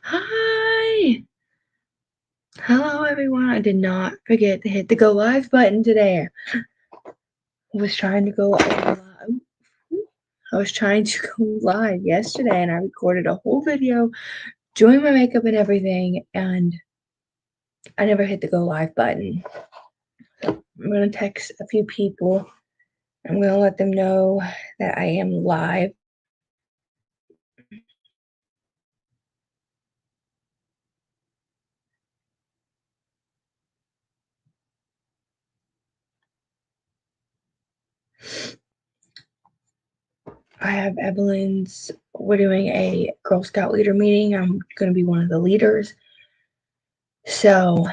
Hi! Hello, everyone. I did not forget to hit the go live button today. I was trying to go live. I was trying to go live yesterday and I recorded a whole video doing my makeup and everything, and I never hit the go live button. So I'm going to text a few people. I'm going to let them know that I am live. I have Evelyn's, we're doing a Girl Scout leader meeting. I'm going to be one of the leaders. So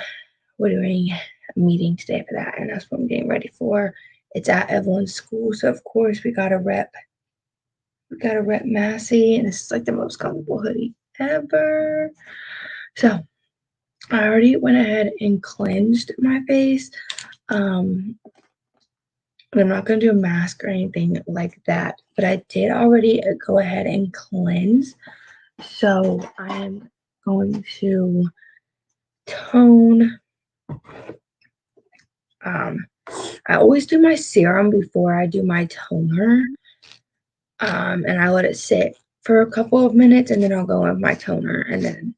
we're doing a meeting today for that, and that's what I'm getting ready for. It's at Evelyn's school, so of course we gotta rep Massey, and this is like the most comfortable hoodie ever. So I already went ahead and cleansed my face. I'm not gonna do a mask or anything like that, but I did already go ahead and cleanse. So I am going to tone. I always do my serum before I do my toner. And I let it sit for a couple of minutes, and then I'll go with my toner. And then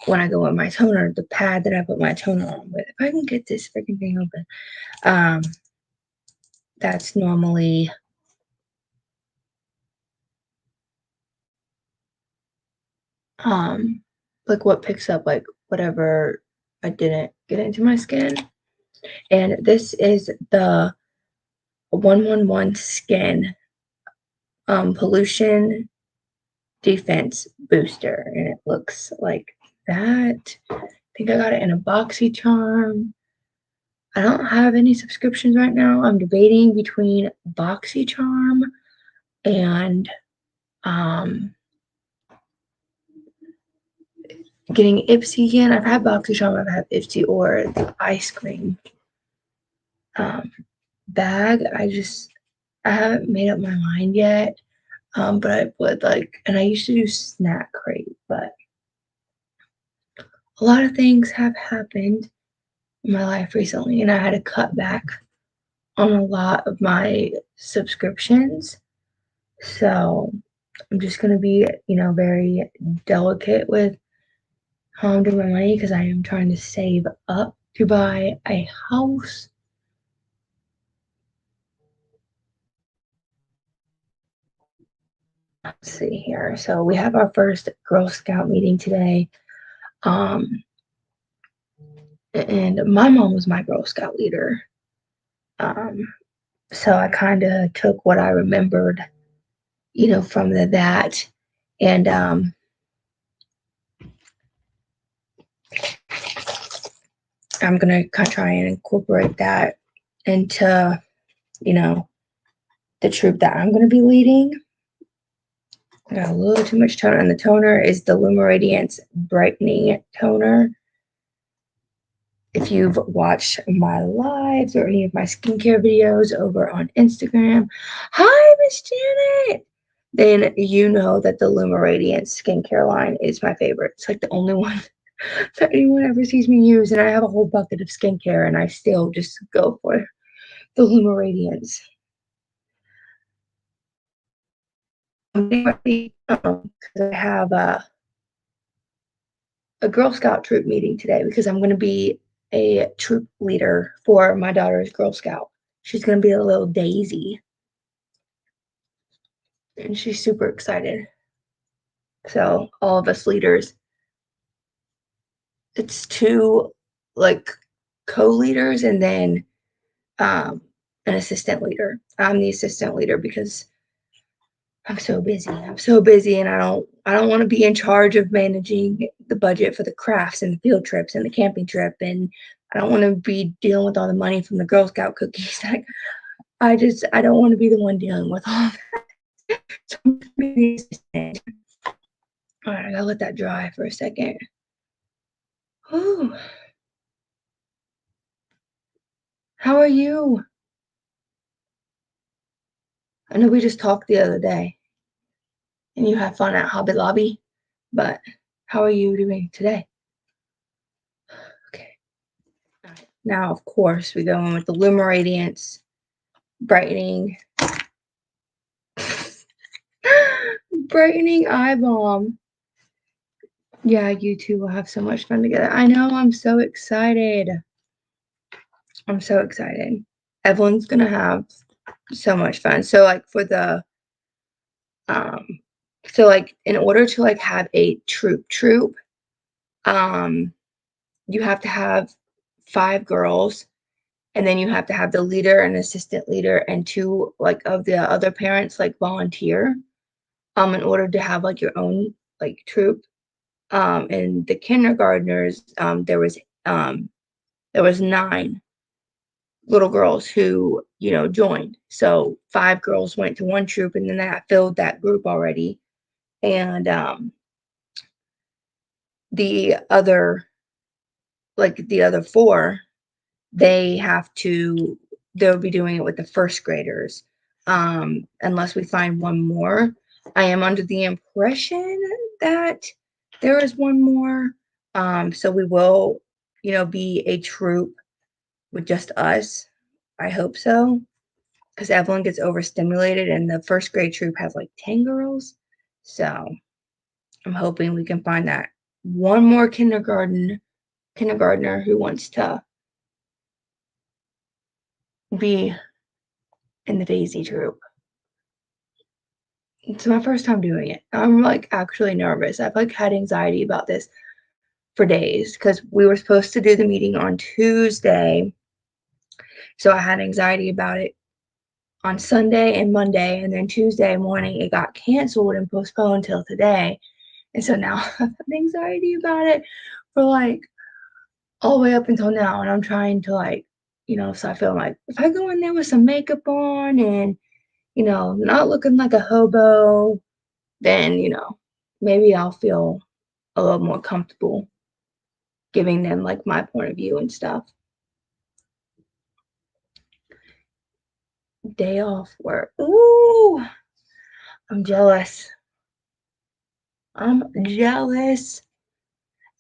when I go with my toner, the pad that I put my toner on with, if I can get this freaking thing open, that's normally like what picks up like whatever I didn't get into my skin. And this is the 111 Skin Pollution Defense Booster, and it looks like that. I think I got it in a BoxyCharm. I don't have any subscriptions right now. I'm debating between BoxyCharm and getting Ipsy again. I've had BoxyCharm, I've had Ipsy, or the ice cream bag. I haven't made up my mind yet. But I would like, and I used to do Snack Crate, but a lot of things have happened in my life recently, and I had to cut back on a lot of my subscriptions. So I'm just going to be, very delicate with how I'm doing my money, because I am trying to save up to buy a house. Let's see here. So we have our first Girl Scout meeting today. And my mom was my Girl Scout leader. So I kind of took what I remembered, from that. And I'm going to try and incorporate that into, the troop that I'm going to be leading. I got a little too much toner, and the toner is the Luma Radiance Brightening Toner. If you've watched my lives or any of my skincare videos over on Instagram, hi, Miss Janet, then you know that the Luma Radiance skincare line is my favorite. It's like the only one that anyone ever sees me use, and I have a whole bucket of skincare, and I still just go for the Luma Radiance. I have a Girl Scout troop meeting today because I'm going to be a troop leader for my daughter's Girl Scout. She's going to be a little Daisy, and she's super excited. So all of us leaders, it's two like co-leaders and then an assistant leader. I'm the assistant leader because I'm so busy. And I don't want to be in charge of managing the budget for the crafts and the field trips and the camping trip, and I don't want to be dealing with all the money from the Girl Scout cookies. I don't want to be the one dealing with all of that. So I'm gonna be the assistant. All right, I gotta let that dry for a second. Whew. How are you? I know we just talked the other day and you had fun at Hobby Lobby, but How are you doing today? Okay. All right. Now, of course, we go in with the Luma Radiance brightening brightening eye balm. Yeah, you two will have so much fun together. I know, I'm so excited. I'm so excited. Evelyn's gonna have so much fun. So like for the um so like in order to like have a troop, um you have to have 5 girls, and then you have to have the leader and assistant leader and 2 like of the other parents like volunteer in order to have like your own like troop. And the kindergartners, there was 9 little girls who, joined. So 5 girls went to one troop, and then that filled that group already. And the other, the other 4, they have to, they'll be doing it with the first graders, unless we find one more. I am under the impression that there is one more. So we will, be a troop with just us. I hope so, because Evelyn gets overstimulated, and the first grade troop has like 10 girls. So I'm hoping we can find that one more kindergartner who wants to be in the Daisy troop. It's my first time doing it. I'm like actually nervous. I've like had anxiety about this for days because we were supposed to do the meeting on Tuesday. So I had anxiety about it on Sunday and Monday, and then Tuesday morning it got canceled and postponed till today. And so now I have anxiety about it for like all the way up until now. And I'm trying to like, so I feel like if I go in there with some makeup on and, not looking like a hobo, then, maybe I'll feel a little more comfortable giving them like my point of view and stuff. Day off work. Ooh, I'm jealous. I'm jealous.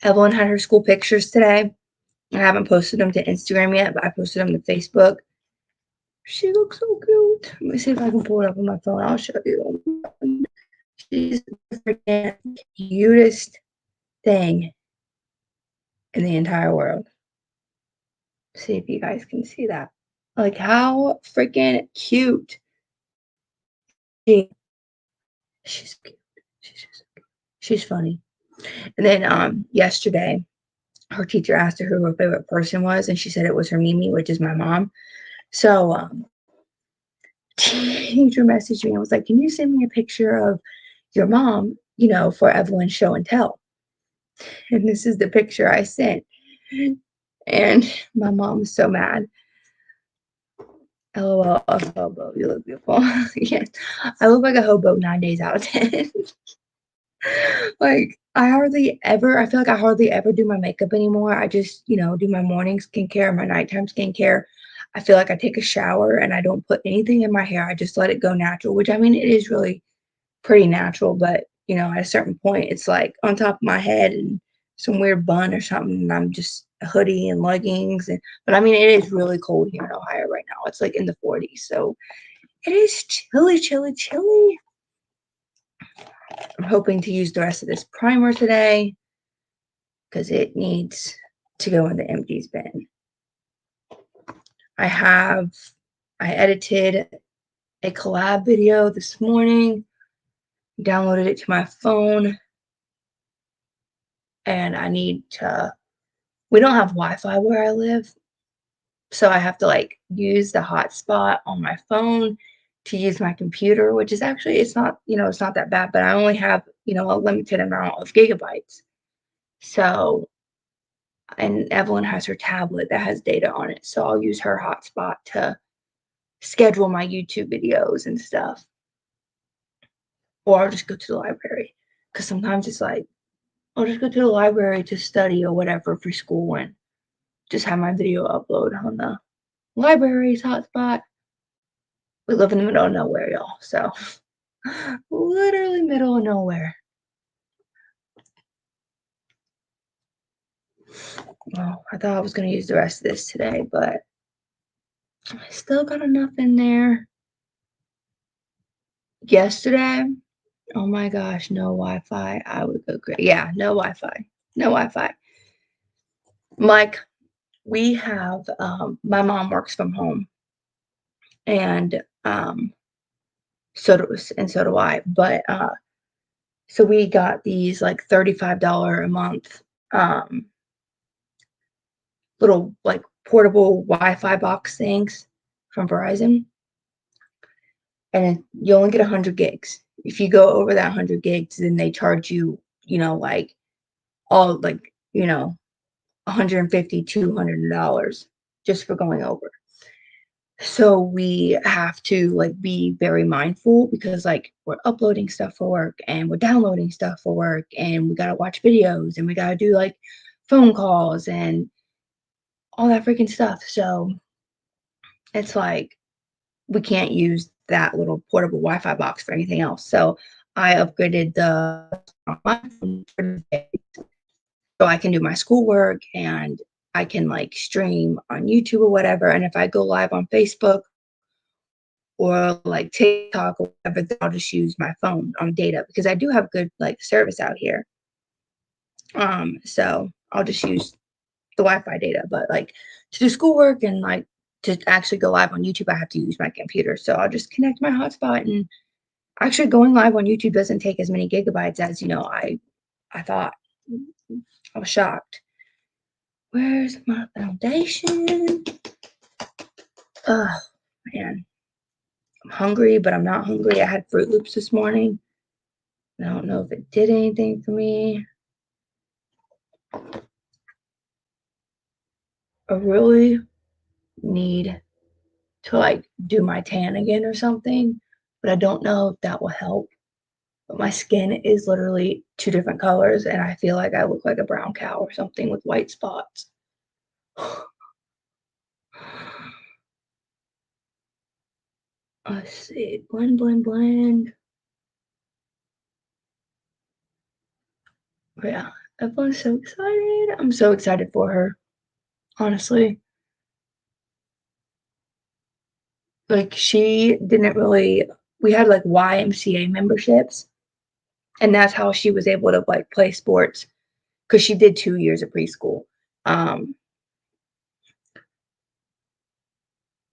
Evelyn had her school pictures today. I haven't posted them to Instagram yet, but I posted them to Facebook. She looks so cute. Let me see if I can pull it up on my phone. I'll show you. She's the freaking cutest thing in the entire world. See if you guys can see that. Like, how freaking cute. She's cute. She's funny. And then yesterday, her teacher asked her who her favorite person was, and she said it was her Mimi, which is my mom. So teacher messaged me and was like, "Can you send me a picture of your mom, for Evelyn's show and tell?" And this is the picture I sent. And my mom's so mad. LOL, a hobo. You look beautiful. Yes, I look like a hobo 9 days out of 10. Like, I feel like I hardly ever do my makeup anymore. I just, do my morning skincare, my nighttime skincare. I feel like I take a shower and I don't put anything in my hair. I just let it go natural, which I mean, it is really pretty natural, but, at a certain point, it's like on top of my head and some weird bun or something, and I'm just a hoodie and leggings. But I mean, it is really cold here in Ohio right now. It's like in the 40s, so it is chilly, chilly, chilly. I'm hoping to use the rest of this primer today because it needs to go in the empties bin. I edited a collab video this morning, downloaded it to my phone, and we don't have Wi-Fi where I live, so I have to like use the hotspot on my phone to use my computer, which is actually, it's not that bad, but I only have, a limited amount of gigabytes. So, and Evelyn has her tablet that has data on it, so I'll use her hotspot to schedule my YouTube videos and stuff. Or I'll just go to the library, because sometimes it's like, I'll just go to the library to study or whatever for school and just have my video upload on the library's hotspot. We live in the middle of nowhere, y'all, so literally middle of nowhere. Well, I thought I was going to use the rest of this today, but I still got enough in there. Yesterday, oh my gosh, no Wi-Fi. I would go crazy. Yeah, no Wi-Fi. No Wi-Fi. Like, we have, my mom works from home, and so do I. But so we got these like $35 a month um little like portable Wi-Fi box things from Verizon, and you only get 100 gigs. If you go over that 100 gigs, then they charge you, like all like, 150, $200 just for going over. So we have to like be very mindful because like we're uploading stuff for work and we're downloading stuff for work and we got to watch videos and we got to do like phone calls and all that freaking stuff. So it's like we can't use that little portable Wi-Fi box for anything else. So I upgraded my phone so I can do my schoolwork and I can like stream on YouTube or whatever. And if I go live on Facebook or like TikTok or whatever, then I'll just use my phone on data because I do have good like service out here. So I'll just use the Wi-Fi data, but like to do schoolwork and like to actually go live on YouTube, I have to use my computer. So I'll just connect my hotspot, and actually going live on YouTube doesn't take as many gigabytes as I thought. I was shocked. Where's my foundation? Oh man, I'm hungry, but I'm not hungry. I had Fruit Loops this morning. I don't know if it did anything for me. I really need to like do my tan again or something, but I don't know if that will help. But my skin is literally two different colors, and I feel like I look like a brown cow or something with white spots. Let's see. Blend, blend, blend. But yeah, everyone's so excited. I'm so excited for her, honestly. Like, she didn't really, we had like YMCA memberships, and that's how she was able to like play sports because she did 2 years of preschool. Um,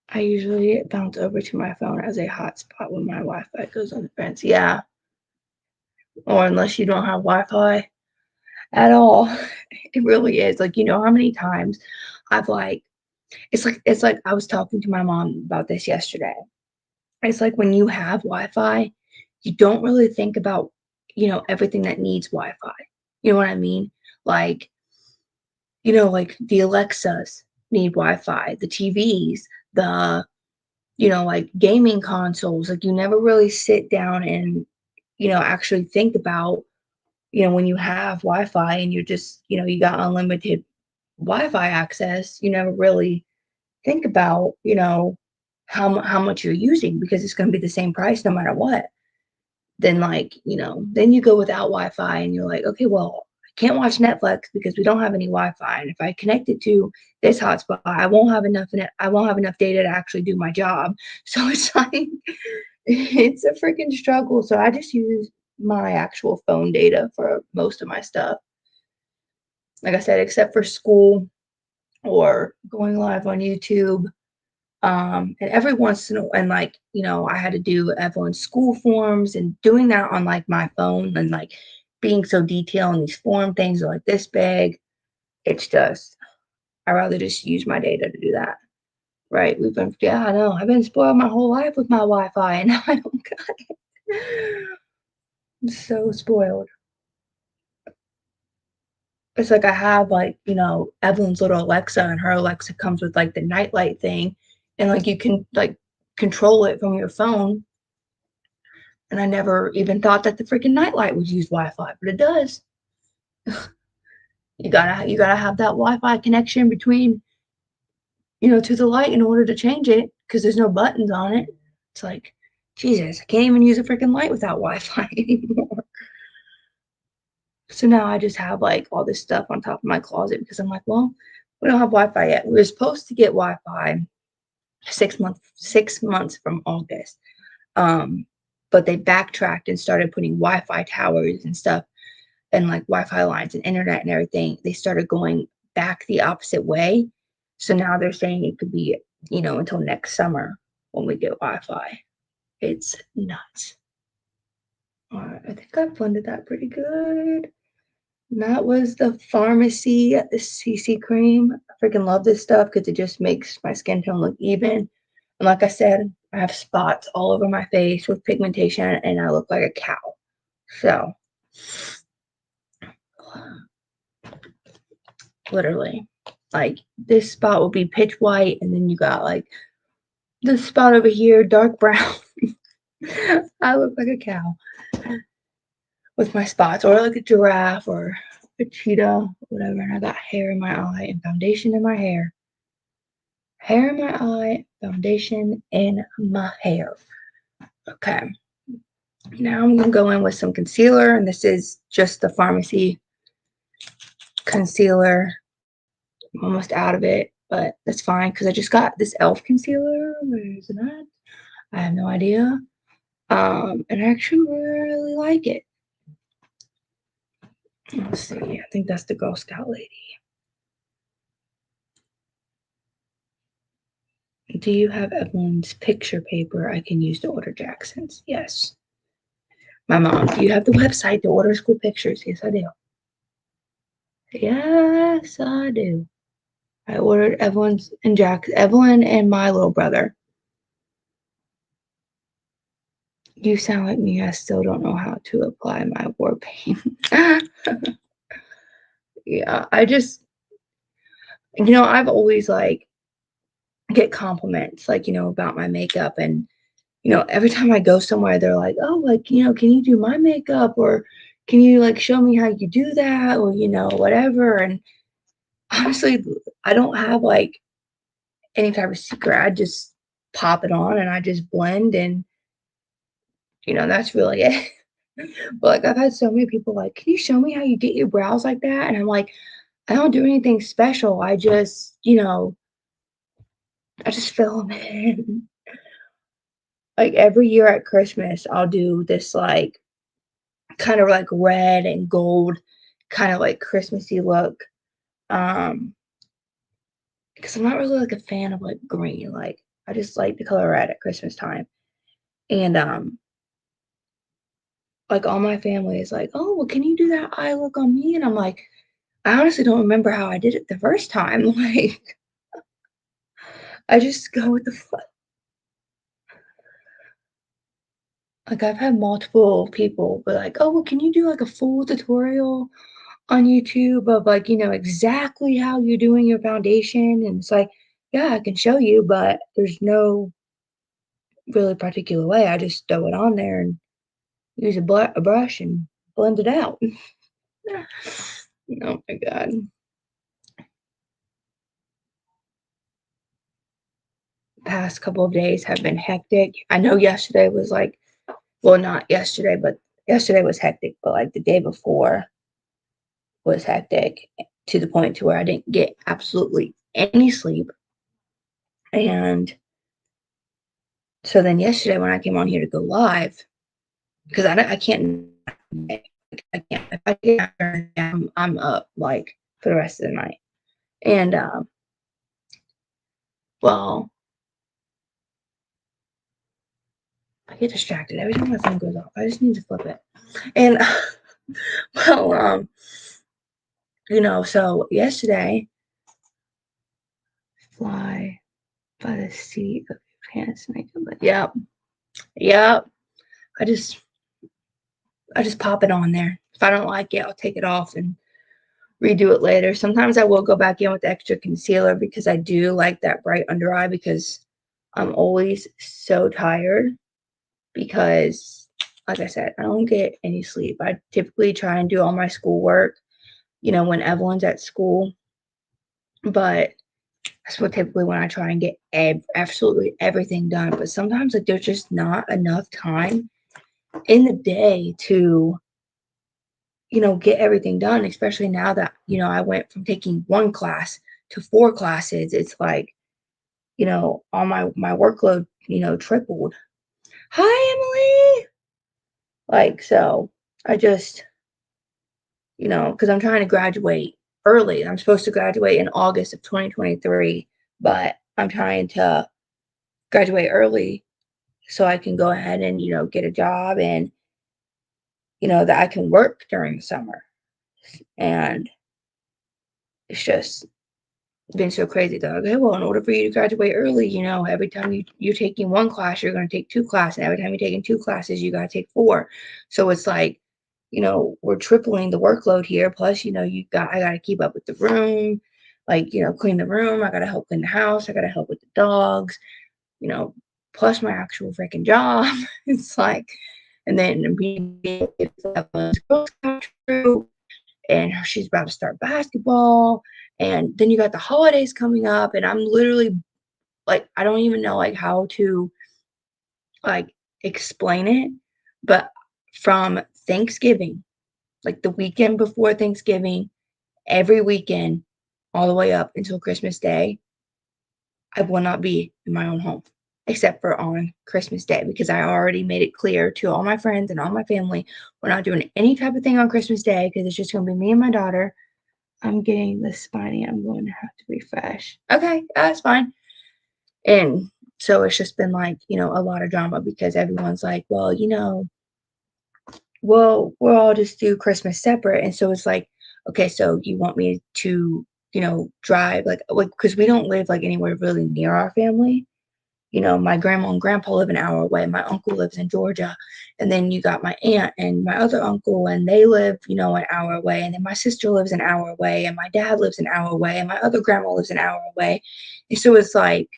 I usually bounce over to my phone as a hotspot when my Wi-Fi goes on the fence. Yeah, or unless you don't have Wi-Fi at all. It really is. Like, how many times I've like it's like I was talking to my mom about this yesterday. It's like when you have Wi-Fi, you don't really think about, everything that needs Wi-Fi. You know what I mean? Like, like the Alexas need Wi-Fi, the TVs, the, like gaming consoles. Like you never really sit down and, actually think about, when you have Wi-Fi and you're just, you got unlimited Wi-Fi access, you never really think about, how much you're using because it's going to be the same price no matter what. Then like, then you go without Wi-Fi and you're like, okay, well, I can't watch Netflix because we don't have any Wi-Fi. And if I connect it to this hotspot, I won't have enough data to actually do my job. So it's like it's a freaking struggle. So I just use my actual phone data for most of my stuff. Like I said, except for school or going live on YouTube. And every once in a and like, I had to do everyone's school forms and doing that on like my phone and like being so detailed and these form things are like this big. It's just I rather just use my data to do that. Right. Yeah, I know. I've been spoiled my whole life with my Wi-Fi and now I don't got it. I'm so spoiled. It's like I have like, Evelyn's little Alexa, and her Alexa comes with like the nightlight thing, and like you can like control it from your phone. And I never even thought that the freaking nightlight would use Wi-Fi, but it does. You gotta have that Wi-Fi connection between, to the light in order to change it because there's no buttons on it. It's like, Jesus, I can't even use a freaking light without Wi-Fi anymore. So now I just have like all this stuff on top of my closet because I'm like, well, we don't have Wi-Fi yet. We were supposed to get Wi-Fi 6 months from August. Um, but they backtracked and started putting Wi-Fi towers and stuff and like Wi-Fi lines and internet and everything. They started going back the opposite way. So now they're saying it could be, until next summer when we get Wi-Fi. It's nuts. All right, I think I blended that pretty good. And that was the Pharmacy CC cream. I freaking love this stuff because it just makes my skin tone look even. And like I said, I have spots all over my face with pigmentation and I look like a cow. So, literally, like this spot will be pitch white and then you got like this spot over here, dark brown. I look like a cow with my spots, or like a giraffe or a cheetah, whatever. And I got hair in my eye and foundation in my hair. Hair in my eye, foundation in my hair. Okay. Now I'm going to go in with some concealer, and this is just the Pharmacy concealer. I'm almost out of it, but that's fine because I just got this e.l.f. concealer. Where is it at? I have no idea. And I actually really like it. Let's see. I think that's the Girl Scout lady. Do you have Evelyn's picture paper I can use to order Jackson's? Yes. My mom, do you have the website to order school pictures? Yes, I do. Yes, I do. I ordered Evelyn and my little brother. You sound like me. I still don't know how to apply my war paint. Yeah, I've always like get compliments, like, about my makeup. And, every time I go somewhere, they're like, oh, like, can you do my makeup? Or can you like show me how you do that? Or, whatever. And honestly, I don't have like any type of secret. I just pop it on and I just blend and that's really it. But like I've had so many people like, can you show me how you get your brows like that? And I'm like, I don't do anything special. I just fill them in. Like every year at Christmas, I'll do this like kind of like red and gold kind of like Christmassy look. Um, because I'm not really like a fan of like green. Like I just like the color red at Christmas time. And like all my family is like, oh, well, can you do that eye look on me? And I'm like, I honestly don't remember how I did it the first time. Like, I just go with the flow. Like, I've had multiple people be like, oh, well, can you do like a full tutorial on YouTube of like, exactly how you're doing your foundation? And it's like, yeah, I can show you, but there's no really particular way. I just throw it on there and use a brush and blend it out. Oh my God. Past couple of days have been hectic. I know yesterday was like, well, not yesterday, but yesterday was hectic, but like the day before was hectic to the point to where I didn't get absolutely any sleep. And so then yesterday when I came on here to go live, because I can't, I can't, if I get I'm up like for the rest of the night. And well, I get distracted every time my phone goes off. I just need to flip it. And well, so yesterday, fly by the seat of your pants makeup. Yep. I just pop it on there. If I don't like it, I'll take it off and redo it later. Sometimes I will go back in with extra concealer because I do like that bright under eye because I'm always so tired because, like I said, I don't get any sleep. I typically try and do all my schoolwork, when Evelyn's at school. But that's what typically when I try and get absolutely everything done. But sometimes like there's just not enough time in the day to get everything done, especially now that, I went from taking one class to four classes. It's like, all my workload, tripled. Hi, Emily. Like, so I just, because I'm trying to graduate early. I'm supposed to graduate in August of 2023, but I'm trying to graduate early so I can go ahead and, get a job and, that I can work during the summer. And it's just been so crazy though. Okay, well, in order for you to graduate early, every time you're taking one class, you're going to take two classes. And every time you're taking two classes, you got to take four. So it's like, we're tripling the workload here. Plus, I got to keep up with the room, like, clean the room. I got to help clean the house. I got to help with the dogs, you know, plus my actual freaking job. It's like, and then being and she's about to start basketball, and then you got the holidays coming up, and I'm literally like, I don't even know like how to like explain it, but from Thanksgiving, like the weekend before Thanksgiving, every weekend all the way up until Christmas Day, I will not be in my own home except for on Christmas Day, because I already made it clear to all my friends and all my family, we're not doing any type of thing on Christmas Day because it's just going to be me and my daughter. I'm getting the spiny. I'm going to have to refresh. Okay, that's fine. And so it's just been like, a lot of drama because everyone's like, well, we'll all just do Christmas separate. And so it's like, okay, so you want me to, drive like, because we don't live like anywhere really near our family. My grandma and grandpa live an hour away. My uncle lives in Georgia. And then you got my aunt and my other uncle, and they live, an hour away. And then my sister lives an hour away, and my dad lives an hour away, and my other grandma lives an hour away. And so it's like,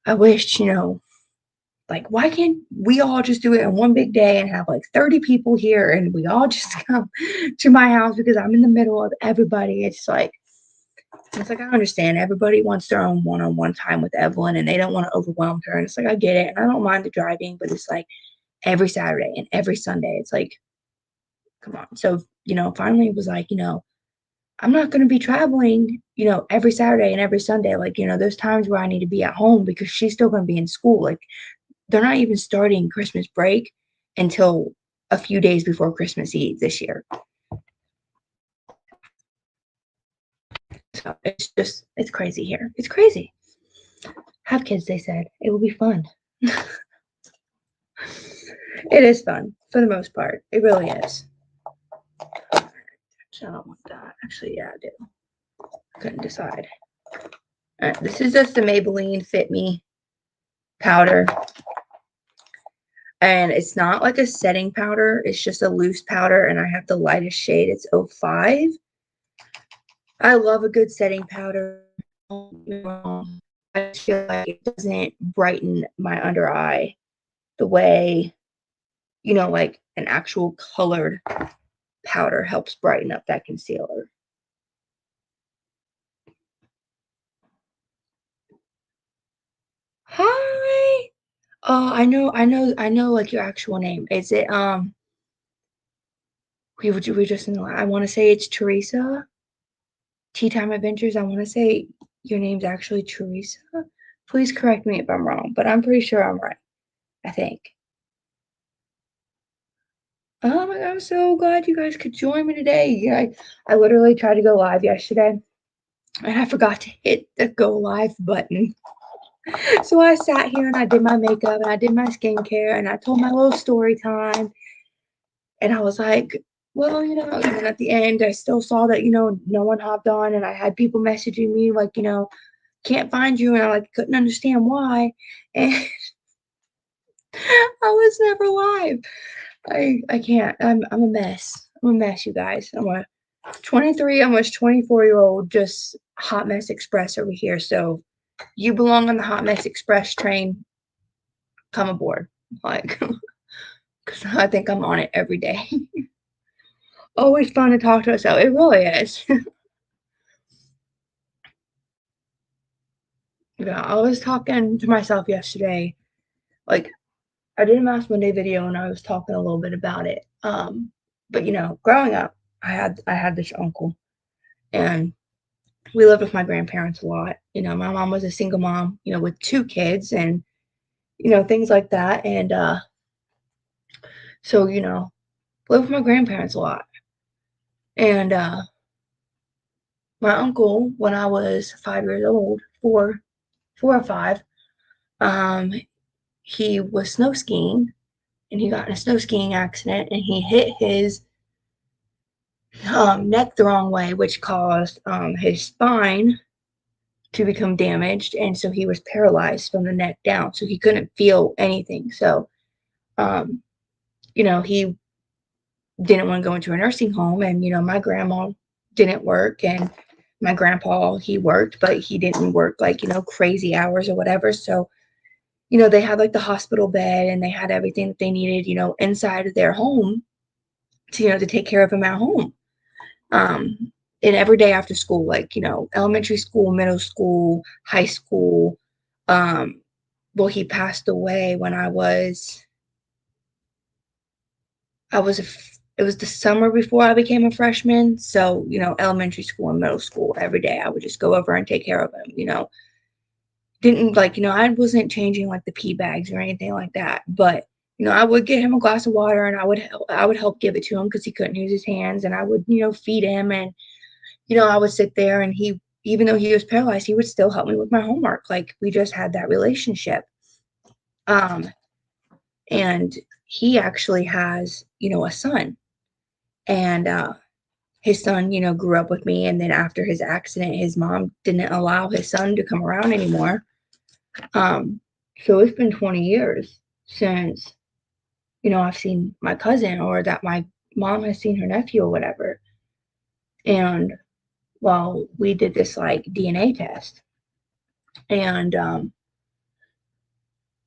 I wish, like, why can't we all just do it in one big day and have like 30 people here and we all just come to my house because I'm in the middle of everybody? It's like, I understand everybody wants their own one-on-one time with Evelyn and they don't want to overwhelm her. And it's like, I get it. And I don't mind the driving, but it's like every Saturday and every Sunday, it's like, come on. So, finally it was like, I'm not going to be traveling, every Saturday and every Sunday. Like, there's times where I need to be at home because she's still going to be in school. Like, they're not even starting Christmas break until a few days before Christmas Eve this year. So it's crazy here. It's crazy. Have kids, they said. It will be fun. It is fun for the most part. It really is. So I don't want that. Actually, yeah, I do. Couldn't decide. This is just the Maybelline Fit Me powder. And it's not like a setting powder. It's just a loose powder. And I have the lightest shade. It's 05. I love a good setting powder. I feel like it doesn't brighten my under eye the way, like an actual colored powder helps brighten up that concealer. Hi. Oh, I know like your actual name. Is it we just in I want to say it's Teresa. Tea Time Adventures. I want to say your name's actually Teresa. Please correct me if I'm wrong, but I'm pretty sure I'm right. I think. Oh my God, I'm so glad you guys could join me today. Yeah, I literally tried to go live yesterday and I forgot to hit the go live button. So I sat here and I did my makeup and I did my skincare and I told my little story time. And I was like, well, and then at the end, I still saw that, no one hopped on and I had people messaging me like, can't find you. And I like couldn't understand why. And I was never live. I can't. I'm a mess. I'm a mess, you guys. I'm a 23, almost 24-year-old, just hot mess express over here. So you belong on the hot mess express train. Come aboard. Like, because I think I'm on it every day. Always fun to talk to yourself. It really is. Yeah, I was talking to myself yesterday. Like, I did a Mass Monday video and I was talking a little bit about it. But growing up, I had this uncle, and we lived with my grandparents a lot. My mom was a single mom, with two kids, and things like that. And so lived with my grandparents a lot. And my uncle, when I was 5 years old, four or five, um, he was snow skiing, and he got in a snow skiing accident, and he hit his neck the wrong way, which caused his spine to become damaged, and so he was paralyzed from the neck down, so he couldn't feel anything. So um, he didn't want to go into a nursing home, and my grandma didn't work, and my grandpa, he worked, but he didn't work like crazy hours or whatever. So they had like the hospital bed, and they had everything that they needed inside of their home to to take care of him at home. um and every day after school, like elementary school, middle school, high school. Well, he passed away when I was it was the summer before I became a freshman. So elementary school and middle school, every day I would just go over and take care of him. Didn't like I wasn't changing like the pee bags or anything like that, but I would get him a glass of water, and I would help give it to him because he couldn't use his hands, and I would feed him. And I would sit there, and he, even though he was paralyzed, he would still help me with my homework. Like, we just had that relationship. Um, and he actually has, a son. And his son, grew up with me. And then after his accident, his mom didn't allow his son to come around anymore. Um, so it's been 20 years since, I've seen my cousin, or that my mom has seen her nephew or whatever. And well, we did this like DNA test. And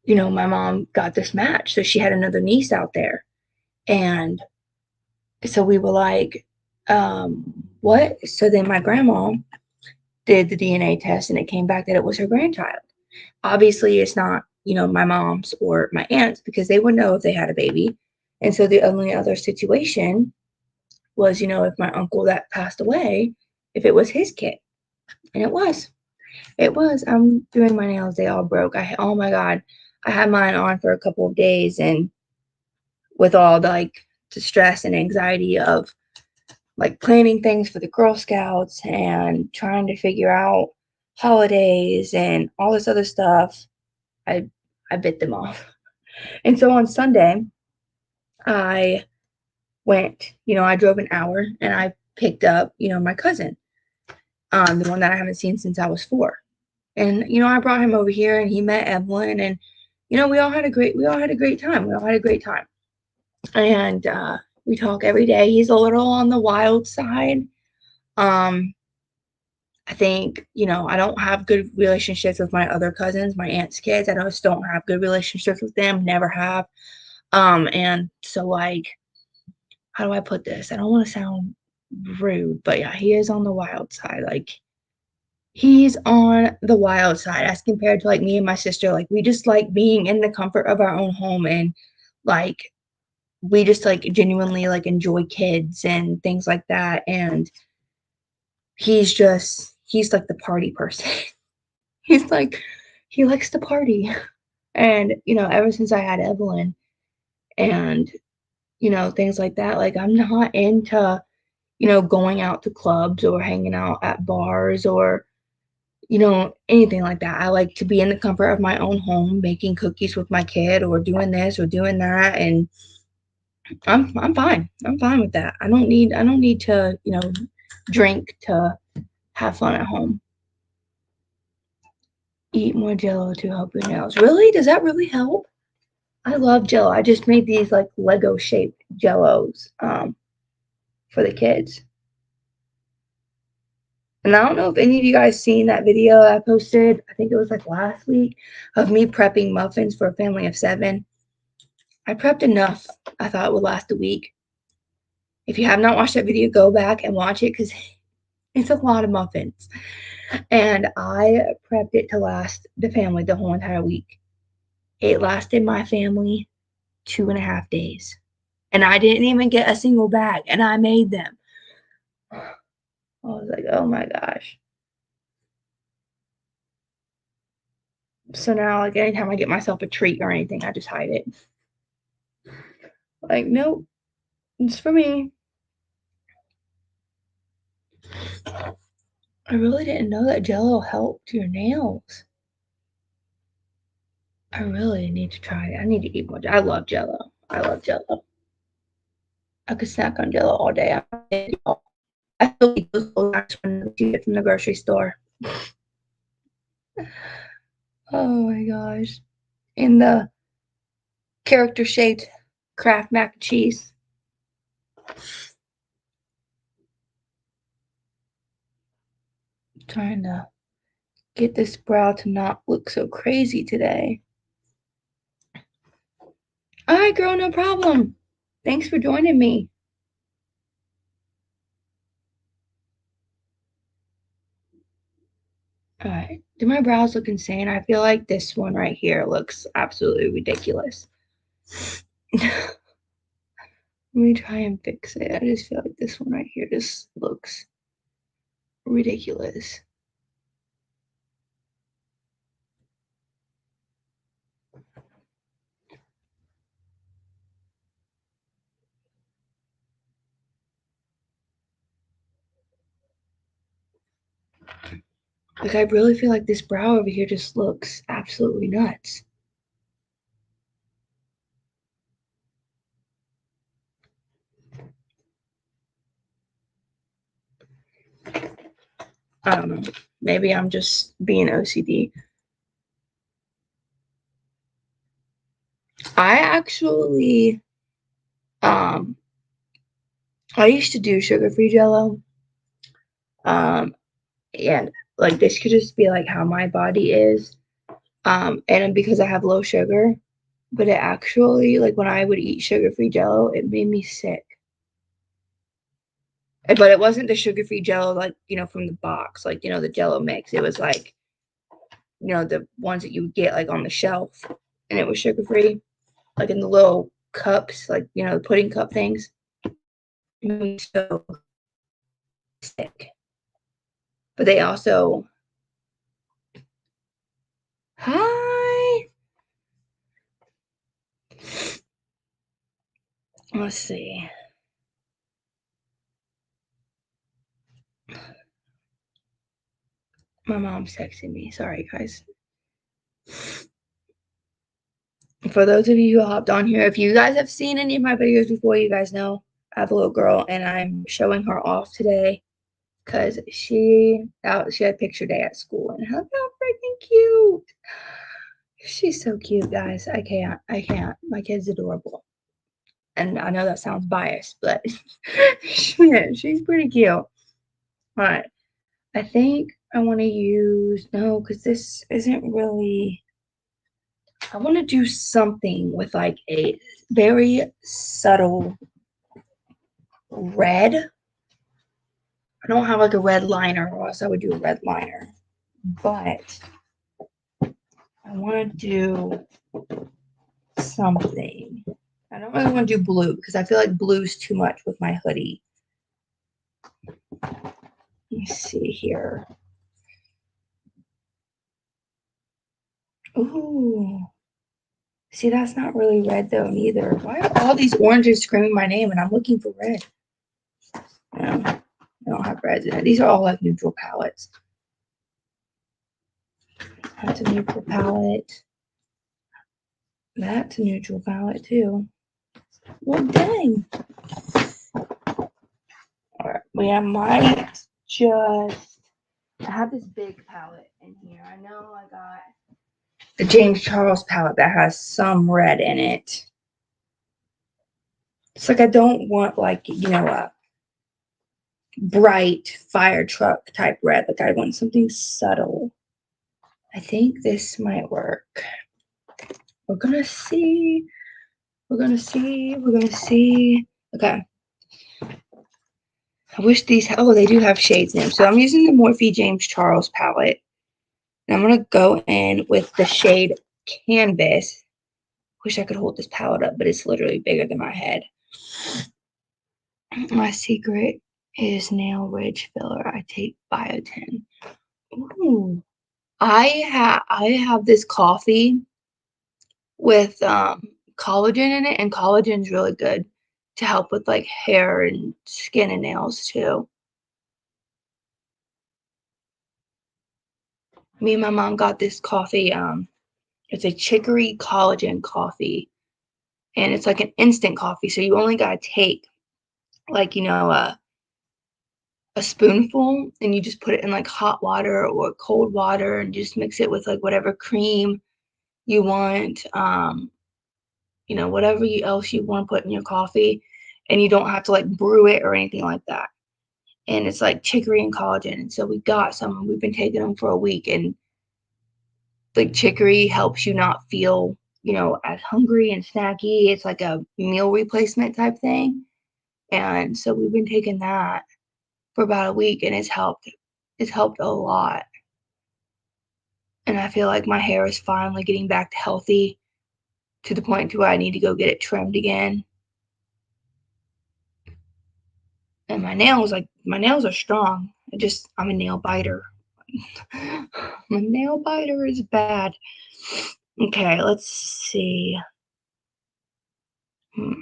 my mom got this match. So she had another niece out there. And so we were like, what? So then my grandma did the DNA test, and it came back that it was her grandchild. Obviously, it's not, my mom's or my aunt's, because they would know if they had a baby. And so the only other situation was, if my uncle that passed away, if it was his kid. And it was. It was. I'm doing my nails. They all broke. Oh my God. I had mine on for a couple of days, and with all the like the stress and anxiety of like planning things for the Girl Scouts and trying to figure out holidays and all this other stuff, I I bit them off. And so on Sunday, I went, I drove an hour, and I picked up, my cousin, the one that I haven't seen since I was 4. And I brought him over here, and he met Evelyn, and we all had a great time. We all had a great time. And we talk every day. He's a little on the wild side. Um, I think, I don't have good relationships with my other cousins, my aunt's kids. I just don't have good relationships with them, never have. And so, like, how do I put this? I don't want to sound rude, but yeah, he is on the wild side. Like, he's on the wild side as compared to like me and my sister. Like, we just like being in the comfort of our own home, and like we just like genuinely like enjoy kids and things like that. And he's like the party person. He's like, he likes to party. And ever since I had Evelyn, and things like that, like, I'm not into going out to clubs or hanging out at bars or anything like that. I like to be in the comfort of my own home, making cookies with my kid, or doing this or doing that. And I'm fine. I'm fine with that. I don't need to, drink to have fun at home. Eat more Jello to help your nails. Really? Does that really help? I love Jello. I just made these like Lego shaped Jellos for the kids. And I don't know if any of you guys seen that video I posted. I think it was like last week, of me prepping muffins for a family of 7. I prepped enough. I thought it would last a week. If you have not watched that video, go back and watch it, because it's a lot of muffins. And I prepped it to last the family the whole entire week. It lasted my family 2.5 days. And I didn't even get a single bag, and I made them. I was like, oh my gosh. So now, like, anytime I get myself a treat or anything, I just hide it. Like, nope, it's for me. I really didn't know that Jell-O helped your nails. I really need to try it. I need to eat more. I love Jell-O. I love Jell-O. I could snack on Jell-O all day. I still eat those little packs when you get from the grocery store. Oh my gosh. And the character shaped Kraft mac and cheese. Trying to get this brow to not look so crazy today. All right, girl, no problem. Thanks for joining me. All right. Do my brows look insane? I feel like this one right here looks absolutely ridiculous. Let me try and fix it. I just feel like this one right here just looks ridiculous. Like, I really feel like this brow over here just looks absolutely nuts. I don't know. Maybe I'm just being OCD. I actually, I used to do sugar-free Jell-O. And like this could just be like how my body is. And because I have low sugar, but it actually, like when I would eat sugar-free Jell-O, it made me sick. But it wasn't the sugar-free Jell-O, like, from the box, like, the Jell-O mix. It was like, the ones that you would get like on the shelf, and it was sugar-free, like in the little cups, like, the pudding cup things. It made me so sick. But they also, hi. Let's see. My mom's texting me. Sorry, guys. For those of you who hopped on here, if you guys have seen any of my videos before, you guys know I have a little girl, and I'm showing her off today because she had picture day at school, and how freaking cute! She's so cute, guys. I can't. My kid's adorable, and I know that sounds biased, but she's pretty cute. All right, I think I want to use because this isn't really. I want to do something with like a very subtle red. I don't have like a red liner, or else I would do a red liner. But I want to do something. I don't really want to do blue because I feel like blue's too much with my hoodie. Let me see here. Ooh. See, that's not really red though neither. Why are all these oranges screaming my name and I'm looking for red? No, I don't have reds in it. These are all like neutral palettes. That's a neutral palette. That's a neutral palette too. Well, dang. Alright, I might just. I have this big palette in here. I know I got the James Charles palette that has some red in it. It's like I don't want like, a bright fire truck type red. Like I want something subtle. I think this might work. We're gonna see. We're gonna see. Okay. I wish these, they do have shades in them. So I'm using the Morphe James Charles palette. And I'm going to go in with the shade Canvas. Wish I could hold this palette up, but it's literally bigger than my head. My secret is nail ridge filler. I take biotin. Ooh. I have this coffee with collagen in it, and collagen's really good to help with like hair and skin and nails too. Me and my mom got this coffee. It's a chicory collagen coffee, and it's like an instant coffee. So you only gotta take like a spoonful, and you just put it in like hot water or cold water, and just mix it with like whatever cream you want. Whatever else you want to put in your coffee, and you don't have to like brew it or anything like that. And it's like chicory and collagen. And so we got some, and we've been taking them for a week, and like chicory helps you not feel, as hungry and snacky. It's like a meal replacement type thing. And so we've been taking that for about a week, and it's helped a lot. And I feel like my hair is finally getting back to healthy to the point to where I need to go get it trimmed again. And my nails are strong. I'm a nail biter. My nail biter is bad. Okay, let's see. Hmm,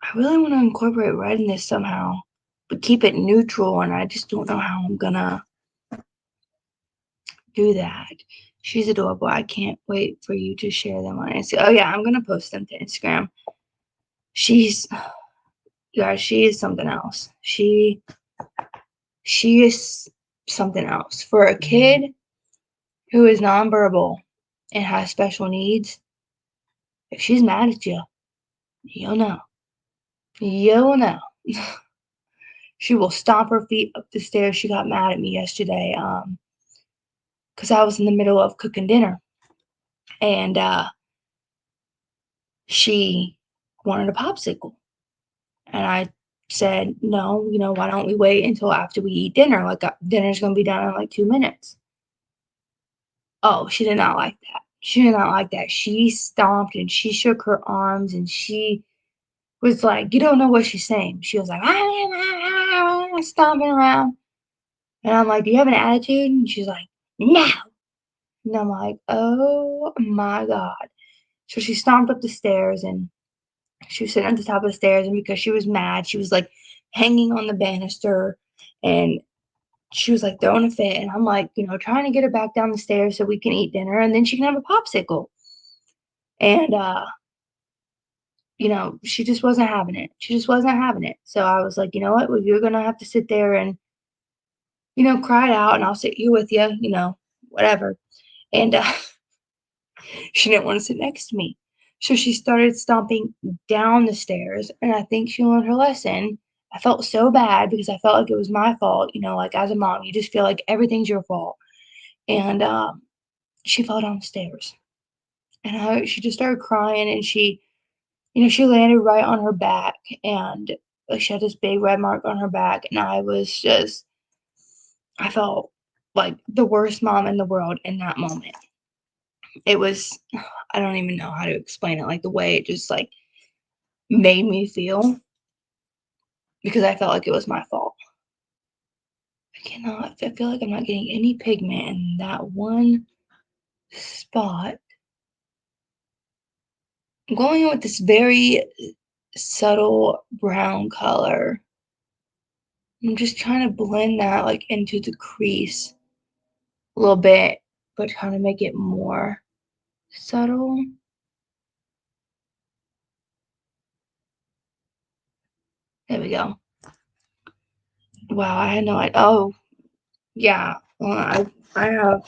I really want to incorporate red in this somehow, but keep it neutral, and I just don't know how I'm gonna do that. She's adorable. I can't wait for you to share them on Instagram. Oh yeah, I'm gonna post them to Instagram. She's Yeah, she is something else. She is something else. For a kid who is nonverbal and has special needs, if she's mad at you, you'll know. You'll know. She will stomp her feet up the stairs. She got mad at me yesterday, because I was in the middle of cooking dinner, and she wanted a popsicle. And I said, no, why don't we wait until after we eat dinner? Like, dinner's going to be done in like 2 minutes. Oh, she did not like that. She did not like that. She stomped and she shook her arms, and she was like, you don't know what she's saying. She was like, stomping around. And I'm like, do you have an attitude? And she's like, no. And I'm like, oh my God. So she stomped up the stairs, and she was sitting at the top of the stairs. And because she was mad, she was like hanging on the banister, and she was like throwing a fit. And I'm like, trying to get her back down the stairs so we can eat dinner and then she can have a popsicle. And, she just wasn't having it. She just wasn't having it. So I was like, you know what? Well, you're going to have to sit there and, cry it out, and I'll sit here with you, whatever. And she didn't want to sit next to me. So she started stomping down the stairs, and I think she learned her lesson. I felt so bad because I felt like it was my fault. Like as a mom, you just feel like everything's your fault. And she fell down the stairs, and she just started crying, and she landed right on her back, and like she had this big red mark on her back, and I felt like the worst mom in the world in that moment. It was, I don't even know how to explain it, like the way it just like made me feel, because I felt like it was my fault. I feel like I'm not getting any pigment in that one spot. I'm going in with this very subtle brown color. I'm just trying to blend that like into the crease a little bit, but trying to make it more subtle. There we go. Wow, I had no idea. Oh, yeah. Well, I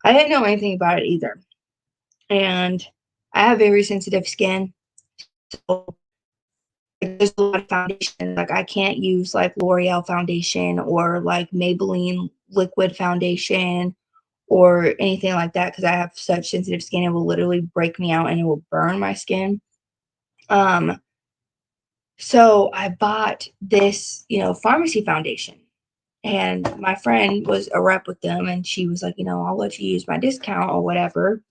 didn't know anything about it either. And I have very sensitive skin. So like, there's a lot of foundation. Like I can't use like L'Oreal foundation or like Maybelline liquid foundation or anything like that, because I have such sensitive skin. It will literally break me out and it will burn my skin. Um, so I bought this, pharmacy foundation. And my friend was a rep with them, and she was like, I'll let you use my discount or whatever.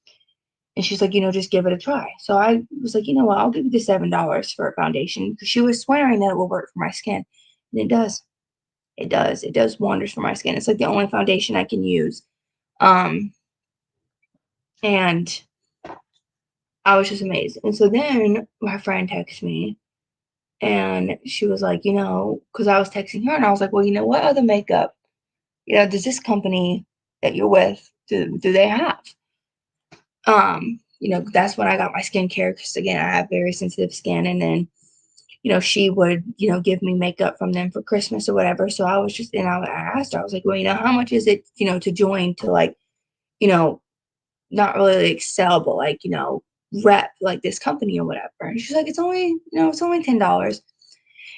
And she's like, just give it a try. So I was like, you know what? I'll give you the $7 for a foundation because she was swearing that it will work for my skin. And it does. It does. It does wonders for my skin. It's like the only foundation I can use. And I was just amazed. And so then my friend texted me and she was like, because I was texting her and I was like, well, what other makeup, does this company that you're with, do they have? That's when I got my skincare because again, I have very sensitive skin. And then, she would, give me makeup from them for Christmas or whatever. So I was just, and I asked her, I was like, well, how much is it, to join to like, not really like sell, but like, rep like this company or whatever. And she's like, it's only $10.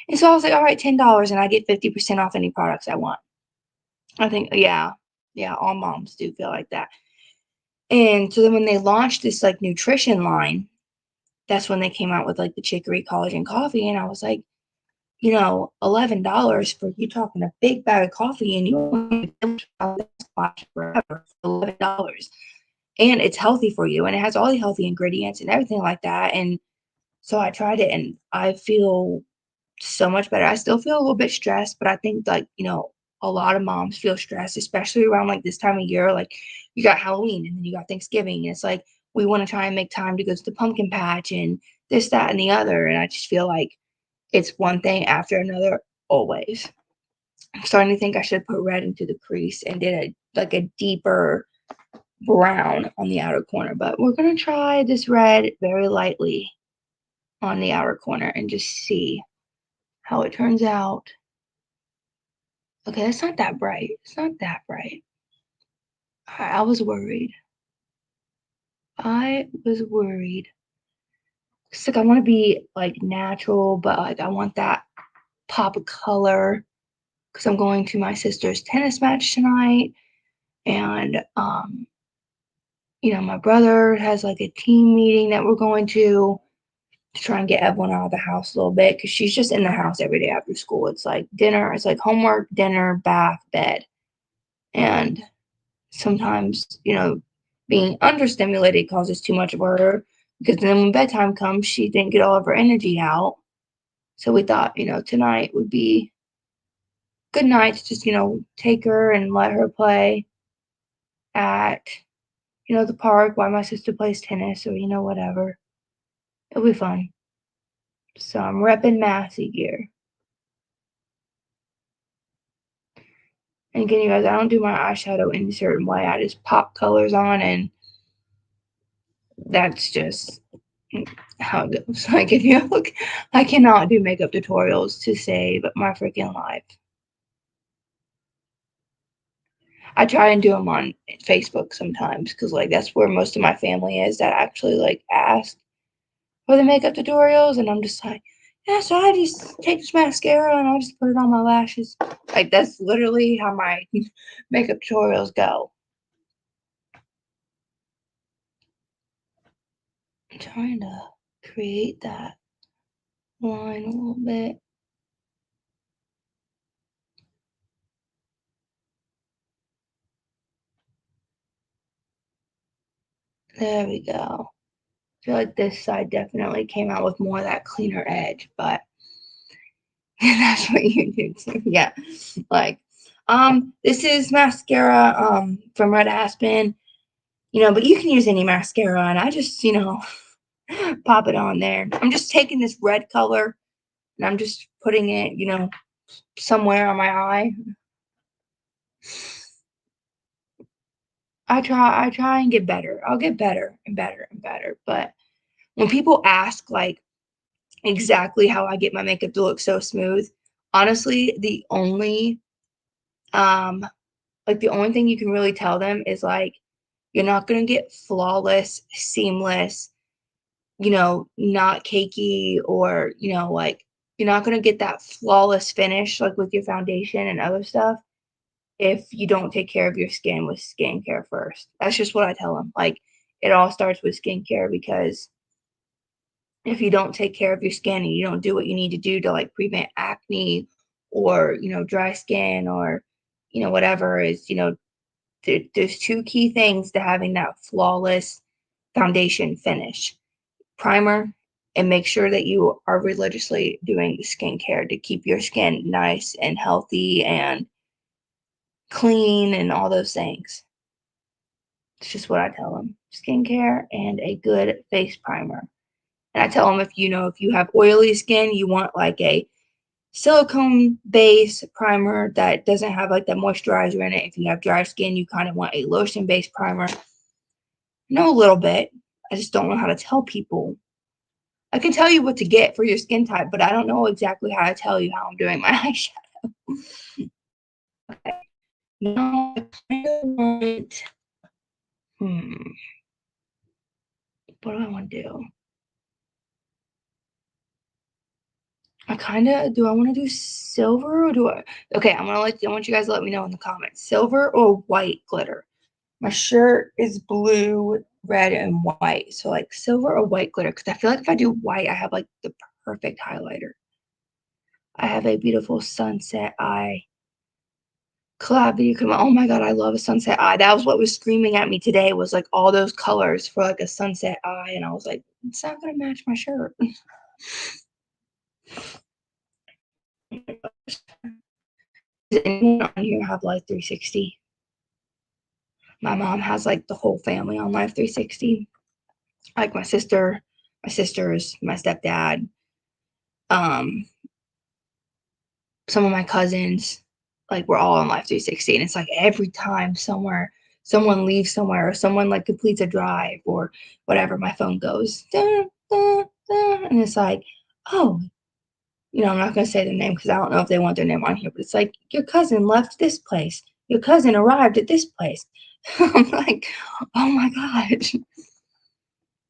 And so I was like, all right, $10 and I get 50% off any products I want. I think, yeah, all moms do feel like that. And so then when they launched this like nutrition line, that's when they came out with like the chicory collagen coffee. And I was like, $11 for you talking a big bag of coffee and you forever for $11. And it's healthy for you and it has all the healthy ingredients and everything like that. And so I tried it and I feel so much better. I still feel a little bit stressed, but I think like, a lot of moms feel stressed, especially around like this time of year. Like you got Halloween and then you got Thanksgiving. And it's like we want to try and make time to go to the pumpkin patch and this, that, and the other. And I just feel like it's one thing after another always. I'm starting to think I should put red into the crease and did a deeper brown on the outer corner. But we're going to try this red very lightly on the outer corner and just see how it turns out. Okay, it's not that bright. It's not that bright. I was worried. It's like I want to be like natural, but like I want that pop of color because I'm going to my sister's tennis match tonight. And my brother has like a team meeting that we're going to try and get everyone out of the house a little bit because she's just in the house every day after school. It's like dinner, it's like homework, dinner, bath, bed. And sometimes, being understimulated causes too much of her because then when bedtime comes, she didn't get all of her energy out. So we thought, tonight would be good night to just, take her and let her play at, the park while my sister plays tennis or, whatever. It'll be fun. So I'm repping Massey gear. And again, you guys, I don't do my eyeshadow any certain way. I just pop colors on and that's just how it goes. Like if you look, I cannot do makeup tutorials to save my freaking life. I try and do them on Facebook sometimes because like that's where most of my family is that actually like ask for the makeup tutorials, and I'm just like, yeah, so I just take this mascara and I just put it on my lashes. Like that's literally how my makeup tutorials go. I'm trying to create that line a little bit. There we go. I feel like this side definitely came out with more of that cleaner edge, but that's what you do too. Yeah. Like, this is mascara, from Red Aspen, but you can use any mascara and I just, pop it on there. I'm just taking this red color and I'm just putting it, somewhere on my eye. I try and get better. I'll get better and better and better. But when people ask like exactly how I get my makeup to look so smooth, honestly, the only thing you can really tell them is like you're not gonna get flawless, seamless, not cakey or, like you're not gonna get that flawless finish like with your foundation and other stuff if you don't take care of your skin with skincare first. That's just what I tell them. Like it all starts with skincare because if you don't take care of your skin and you don't do what you need to do to like prevent acne or, dry skin or, whatever is, there's two key things to having that flawless foundation finish, primer, and make sure that you are religiously doing skincare to keep your skin nice and healthy and clean and all those things. It's just what I tell them. Skincare and a good face primer. And I tell them if you have oily skin, you want like a silicone base primer that doesn't have like the moisturizer in it. If you have dry skin, you kind of want a lotion based primer. Know a little bit. I just don't know how to tell people. I can tell you what to get for your skin type, but I don't know exactly how to tell you how I'm doing my eyeshadow. Okay. Now I kind of want, what do I want to do? Do I want to do silver or okay, I want you guys to let me know in the comments. Silver or white glitter? My shirt is blue, red, and white. So like silver or white glitter. Because I feel like if I do white, I have like the perfect highlighter. I have a beautiful sunset eye collab video come out. Oh my god, I love a sunset eye. That was what was screaming at me today, was like all those colors for like a sunset eye. And I was like, it's not gonna match my shirt. Does anyone on here have Life 360? My mom has like the whole family on Life 360. Like my sisters, my stepdad, um, some of my cousins, like we're all on Life 360. And it's like every time someone leaves somewhere or someone like completes a drive or whatever, my phone goes, dun, dun, dun, and it's like, oh, I'm not going to say their name because I don't know if they want their name on here, but it's like, your cousin left this place. Your cousin arrived at this place. I'm like, oh my gosh.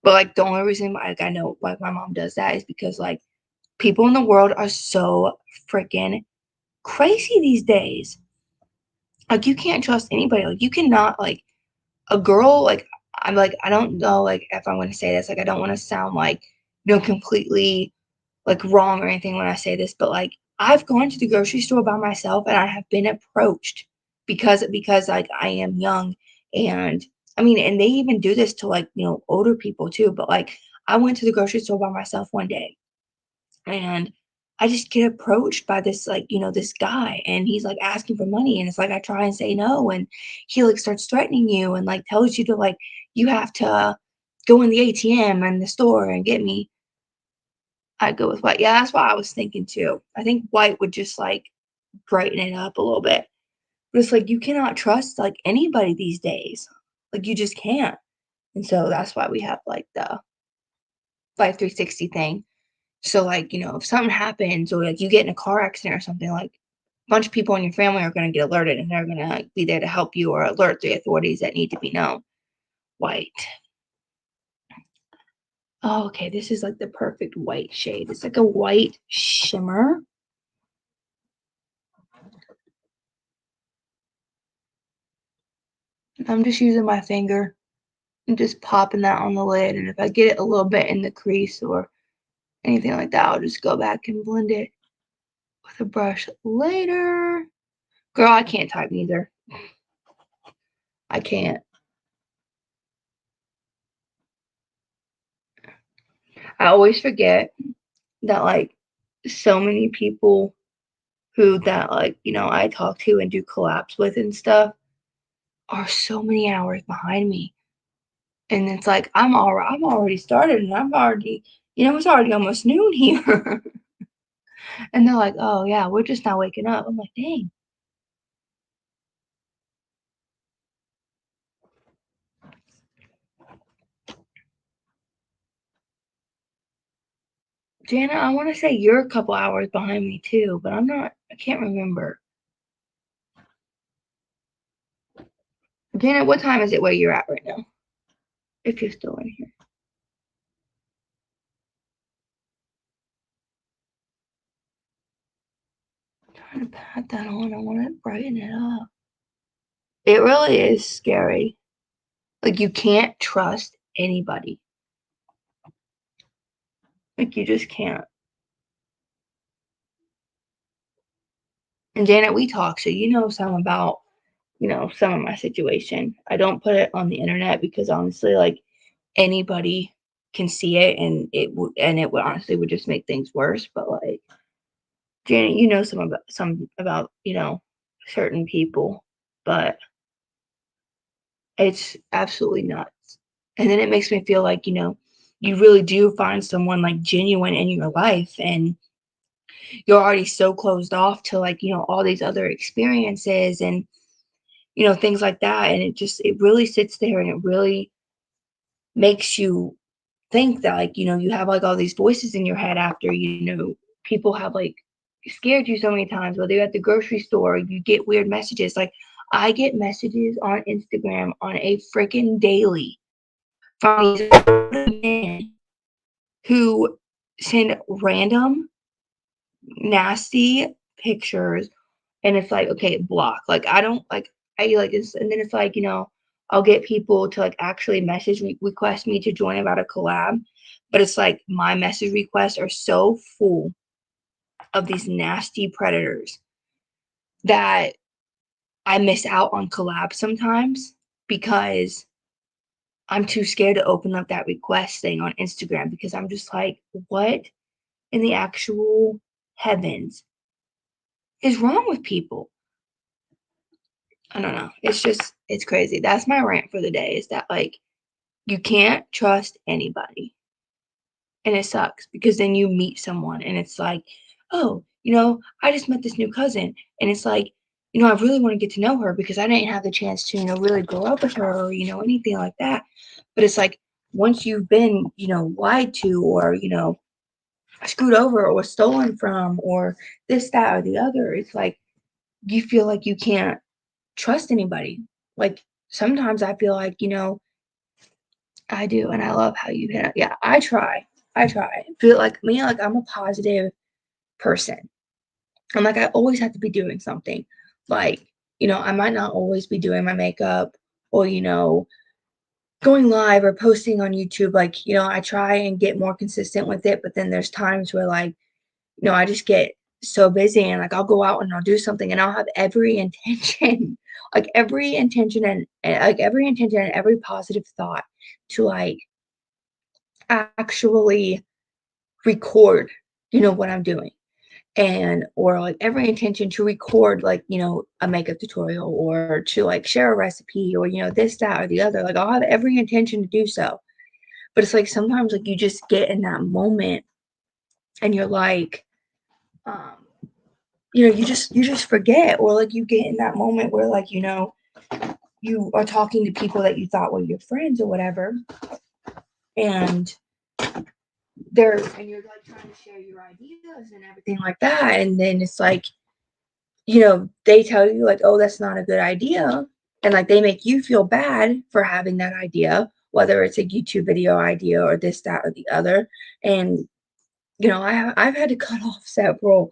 But like the only reason I know like my mom does that is because like people in the world are so freaking crazy these days. Like you can't trust anybody. Like you cannot like a girl like I'm like I don't know like if I'm going to say this, like I don't want to sound like completely like wrong or anything when I say this, but like I've gone to the grocery store by myself and I have been approached because like I am young. And I mean, and they even do this to like older people too, but like I went to the grocery store by myself one day and I just get approached by this like this guy, and he's like asking for money, and it's like I try and say no, and he like starts threatening you and like tells you to like you have to go in the ATM and the store and get me. I'd go with white. Yeah, that's what I was thinking too. I think white would just like brighten it up a little bit. But it's like you cannot trust like anybody these days. Like you just can't. And so that's why we have like the Life 360 thing. So like, if something happens or like you get in a car accident or something, like a bunch of people in your family are going to get alerted and they're going to be there to help you or alert the authorities that need to be known. White. Oh, okay. This is like the perfect white shade. It's like a white shimmer. I'm just using my finger and just popping that on the lid. And if I get it a little bit in the crease or anything like that, I'll just go back and blend it with a brush later. Girl, I can't type neither. I can't. I always forget that like so many people who that like I talk to and do collabs with and stuff are so many hours behind me. And it's like I'm already started and I'm already it's already almost noon here. And they're like, oh yeah, we're just not waking up. I'm like, dang. Jana, I want to say you're a couple hours behind me too, but I can't remember. Jana, what time is it where you're at right now? If you're still in here. I'm trying to pat that on. I want to brighten it up. It really is scary. Like you can't trust anybody. Like you just can't. And Janet, we talk, so you know some about, some of my situation. I don't put it on the internet because honestly, like anybody can see it, and it would honestly would just make things worse. But like, Janet, you know some about certain people, but it's absolutely nuts. And then it makes me feel like you really do find someone like genuine in your life, and you're already so closed off to like all these other experiences and things like that, and it really sits there and it really makes you think that like you have like all these voices in your head after people have like scared you so many times, whether you're at the grocery store, you get weird messages. Like, I get messages on Instagram on a freaking daily from these men who send random nasty pictures, and it's like, okay, block. Like, I don't like, I like it's, and then it's like, I'll get people to like actually message me, request me to join about a collab, but it's like my message requests are so full of these nasty predators that I miss out on collabs sometimes because I'm too scared to open up that request thing on Instagram, because I'm just like, what in the actual heavens is wrong with people? I don't know. It's crazy. That's my rant for the day, is that like you can't trust anybody. And it sucks because then you meet someone and it's like, oh, I just met this new cousin. And it's like, I really want to get to know her because I didn't have the chance to, really grow up with her or, anything like that. But it's like, once you've been, lied to or, screwed over or stolen from or this, that, or the other, it's like you feel like you can't trust anybody. Like, sometimes I feel like, I do, and I love how you hit it. Yeah, I try. I try. Feel like me, like I'm a positive person. I'm like, I always have to be doing something. Like, I might not always be doing my makeup or, going live or posting on YouTube. Like, I try and get more consistent with it, but then there's times where like, I just get so busy and like I'll go out and I'll do something and I'll have every intention, like every intention and every positive thought to like actually record, what I'm doing, and or like every intention to record like, a makeup tutorial or to like share a recipe or, this, that, or the other. Like, I'll have every intention to do so. But it's like sometimes like you just get in that moment and you're like, um, you just forget, or like you get in that moment where like, you are talking to people that you thought were your friends or whatever, and you're like trying to share your ideas and everything like that, and then it's like, they tell you like, oh, that's not a good idea, and like they make you feel bad for having that idea, whether it's a YouTube video idea or this, that, or the other. And I've had to cut off several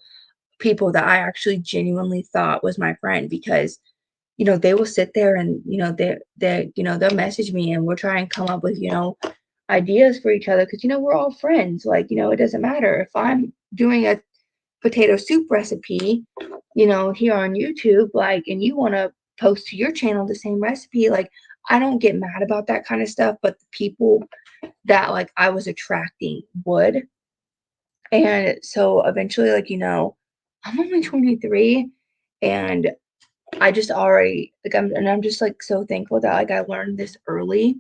people that I actually genuinely thought was my friend, because they will sit there and they'll message me and we'll try and come up with ideas for each other, because we're all friends. Like, it doesn't matter if I'm doing a potato soup recipe, here on YouTube, like, and you want to post to your channel the same recipe. Like, I don't get mad about that kind of stuff, but the people that like I was attracting would. And so eventually, like, I'm only 23, and I just already like I'm just like so thankful that like I learned this early,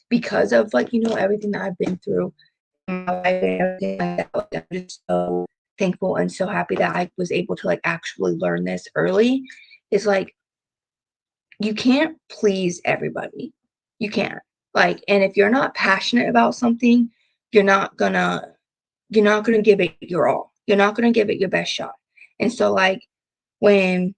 because of like everything that I've been through in my life and everything like that. Like, I'm just so thankful and so happy that I was able to like actually learn this early. Is like, you can't please everybody. You can't. Like, and if you're not passionate about something, you're not gonna give it your all. You're not gonna give it your best shot. And so like when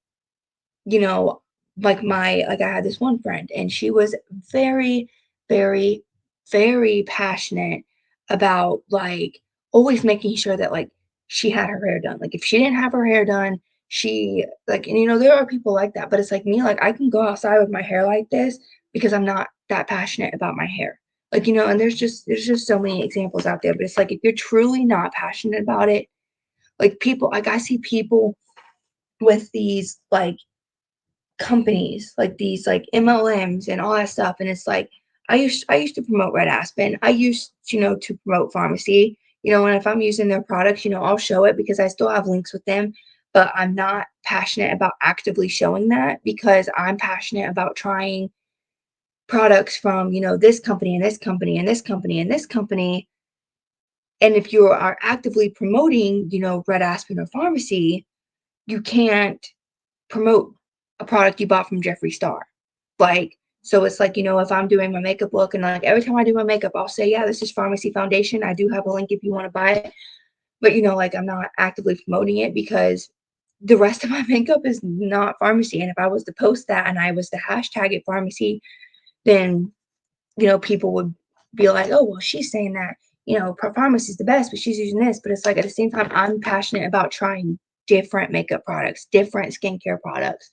you know, like I had this one friend and she was very, very, very passionate about like always making sure that like she had her hair done. Like, if she didn't have her hair done, she like, and there are people like that, but it's like me, like I can go outside with my hair like this because I'm not that passionate about my hair. Like, and there's just so many examples out there, but it's like if you're truly not passionate about it, like people, like I see people with these like companies, like these like MLMs and all that stuff, and it's like I used to promote Red Aspen. I used, to promote pharmacy, and if I'm using their products, I'll show it because I still have links with them, but I'm not passionate about actively showing that because I'm passionate about trying products from, this company and this company and this company and this company. And if you are actively promoting, Red Aspen or pharmacy, you can't promote a product you bought from Jeffree Star. Like, so it's like, if I'm doing my makeup look and like every time I do my makeup, I'll say, yeah, this is Pharmacy Foundation. I do have a link if you want to buy it. But, like I'm not actively promoting it because the rest of my makeup is not pharmacy. And if I was to post that and I was to hashtag it pharmacy, then, people would be like, oh, well, she's saying that, pharmacy is the best, but she's using this. But it's like at the same time, I'm passionate about trying different makeup products, different skincare products,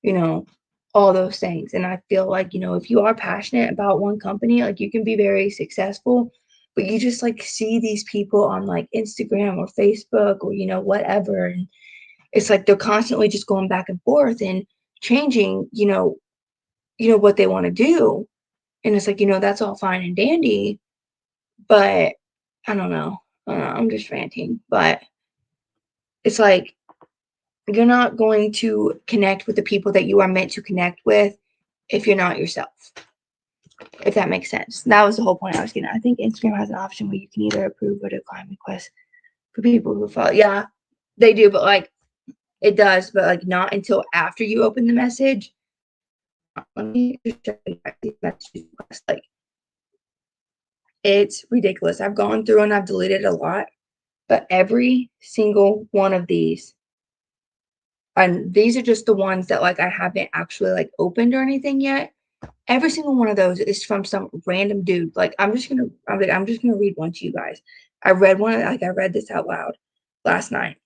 you know, all those things. And I feel like, if you are passionate about one company, like you can be very successful, but you just like see these people on like Instagram or Facebook or, whatever. And it's like they're constantly just going back and forth and changing, what they want to do. And it's like, that's all fine and dandy, but I don't know. I'm just ranting, but it's like you're not going to connect with the people that you are meant to connect with if you're not yourself, if that makes sense. That was the whole point I was getting at. I think Instagram has an option where you can either approve or decline requests for people who follow. Yeah, they do, but like it does, but like not until after you open the message. Let me just check the message request. Like it's ridiculous. I've gone through and I've deleted a lot, but every single one of these, and these are just the ones that like I haven't actually like opened or anything yet. Every single one of those is from some random dude. Like I'm just gonna read one to you guys. I read this out loud last night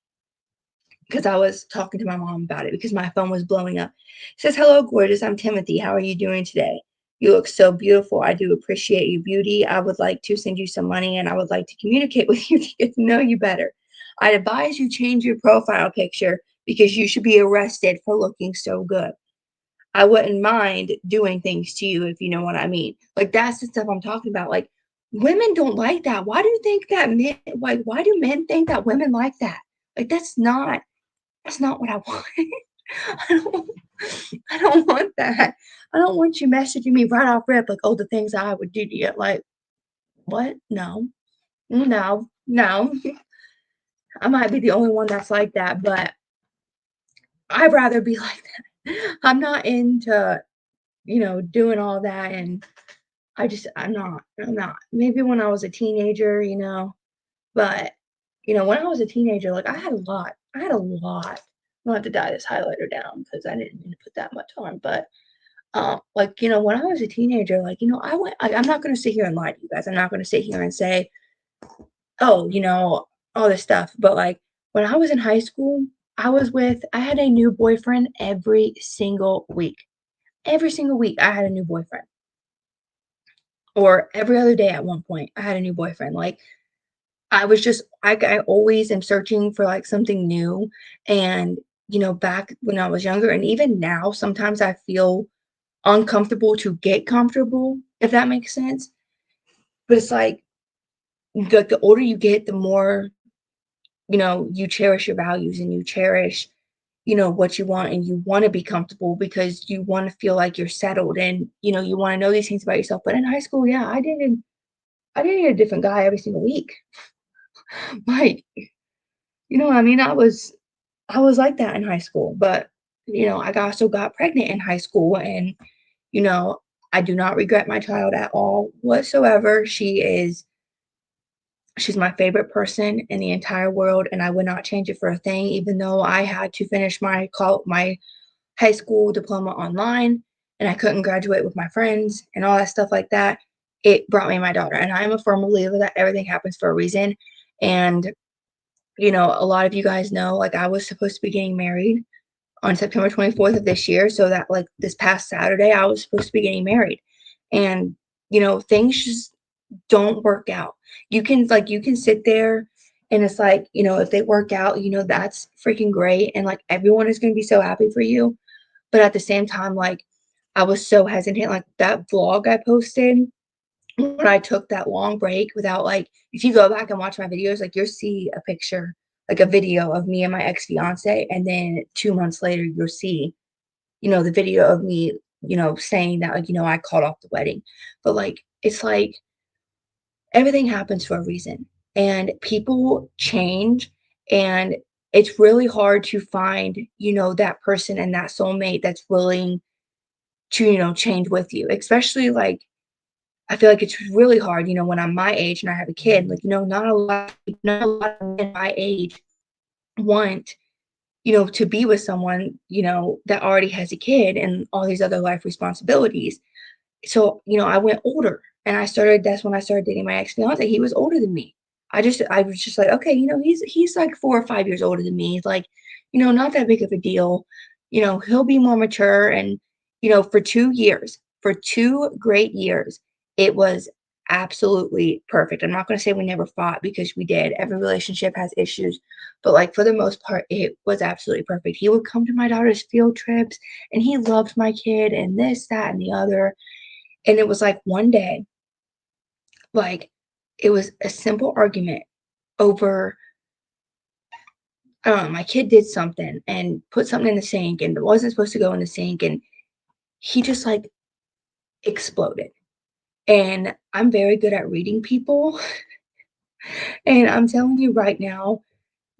because I was talking to my mom about it because my phone was blowing up. It says, hello, gorgeous. I'm Timothy. How are you doing today? You look so beautiful. I do appreciate your beauty. I would like to send you some money and I would like to communicate with you to get to know you better. I'd advise you change your profile picture because you should be arrested for looking so good. I wouldn't mind doing things to you if you know what I mean. Like that's the stuff I'm talking about. Like women don't like that. Why do you think that men like why do men think that women like that? Like that's not what I want. I don't I don't want that. I don't want you messaging me right off rip like, oh, the things I would do to you. Like, what? No. No. No. I might be the only one that's like that, but I'd rather be like that. I'm not into, doing all that and I'm not. Maybe when I was a teenager, but when I was a teenager, like I had a lot. I had a lot. I'll have to dye this highlighter down because I didn't mean to put that much on. But like, when I was a teenager, like, I'm not gonna sit here and lie to you guys. I'm not gonna sit here and say, oh, all this stuff. But like when I was in high school, I had a new boyfriend every single week. Every single week I had a new boyfriend. Or every other day at one point, I had a new boyfriend. Like I always am searching for like something new. And, back when I was younger, and even now, sometimes I feel uncomfortable to get comfortable, if that makes sense. But it's like the older you get, the more, you cherish your values and you cherish, what you want and you want to be comfortable because you want to feel like you're settled and, you want to know these things about yourself. But in high school, yeah, I dated a different guy every single week. Like, you know what I mean? I was like that in high school, but also got pregnant in high school and you know, I do not regret my child at all whatsoever. She's my favorite person in the entire world and I would not change it for a thing even though I had to finish my high school diploma online and I couldn't graduate with my friends and all that stuff like that. It brought me my daughter and I'm a firm believer that everything happens for a reason. And a lot of you guys know, like, I was supposed to be getting married on September 24th of this year. So that, like, this past Saturday, I was supposed to be getting married. And, things just don't work out. You can sit there and it's like, if they work out, that's freaking great. And, like, everyone is going to be so happy for you. But at the same time, like, I was so hesitant. Like that vlog I posted when I took that long break without like, if you go back and watch my videos, like you'll see a picture, like a video of me and my ex fiance. And then 2 months later, you'll see, the video of me, saying that, like, I called off the wedding. But like, it's like everything happens for a reason and people change. And it's really hard to find, that person and that soulmate that's willing to, change with you, especially like I feel like it's really hard, when I'm my age and I have a kid, like, not a lot of men my age want, to be with someone, that already has a kid and all these other life responsibilities. So, I went older and that's when I started dating my ex-fiance. He was older than me. I was just like, okay, he's like 4 or 5 years older than me. It's like, not that big of a deal. He'll be more mature. And, for 2 great years, it was absolutely perfect. I'm not going to say we never fought because we did. Every relationship has issues, but like for the most part, it was absolutely perfect. He would come to my daughter's field trips and he loved my kid and this, that, and the other. And it was like one day, like it was a simple argument over, I don't know, my kid did something and put something in the sink and it wasn't supposed to go in the sink. And he just like exploded. And I'm very good at reading people. And I'm telling you right now,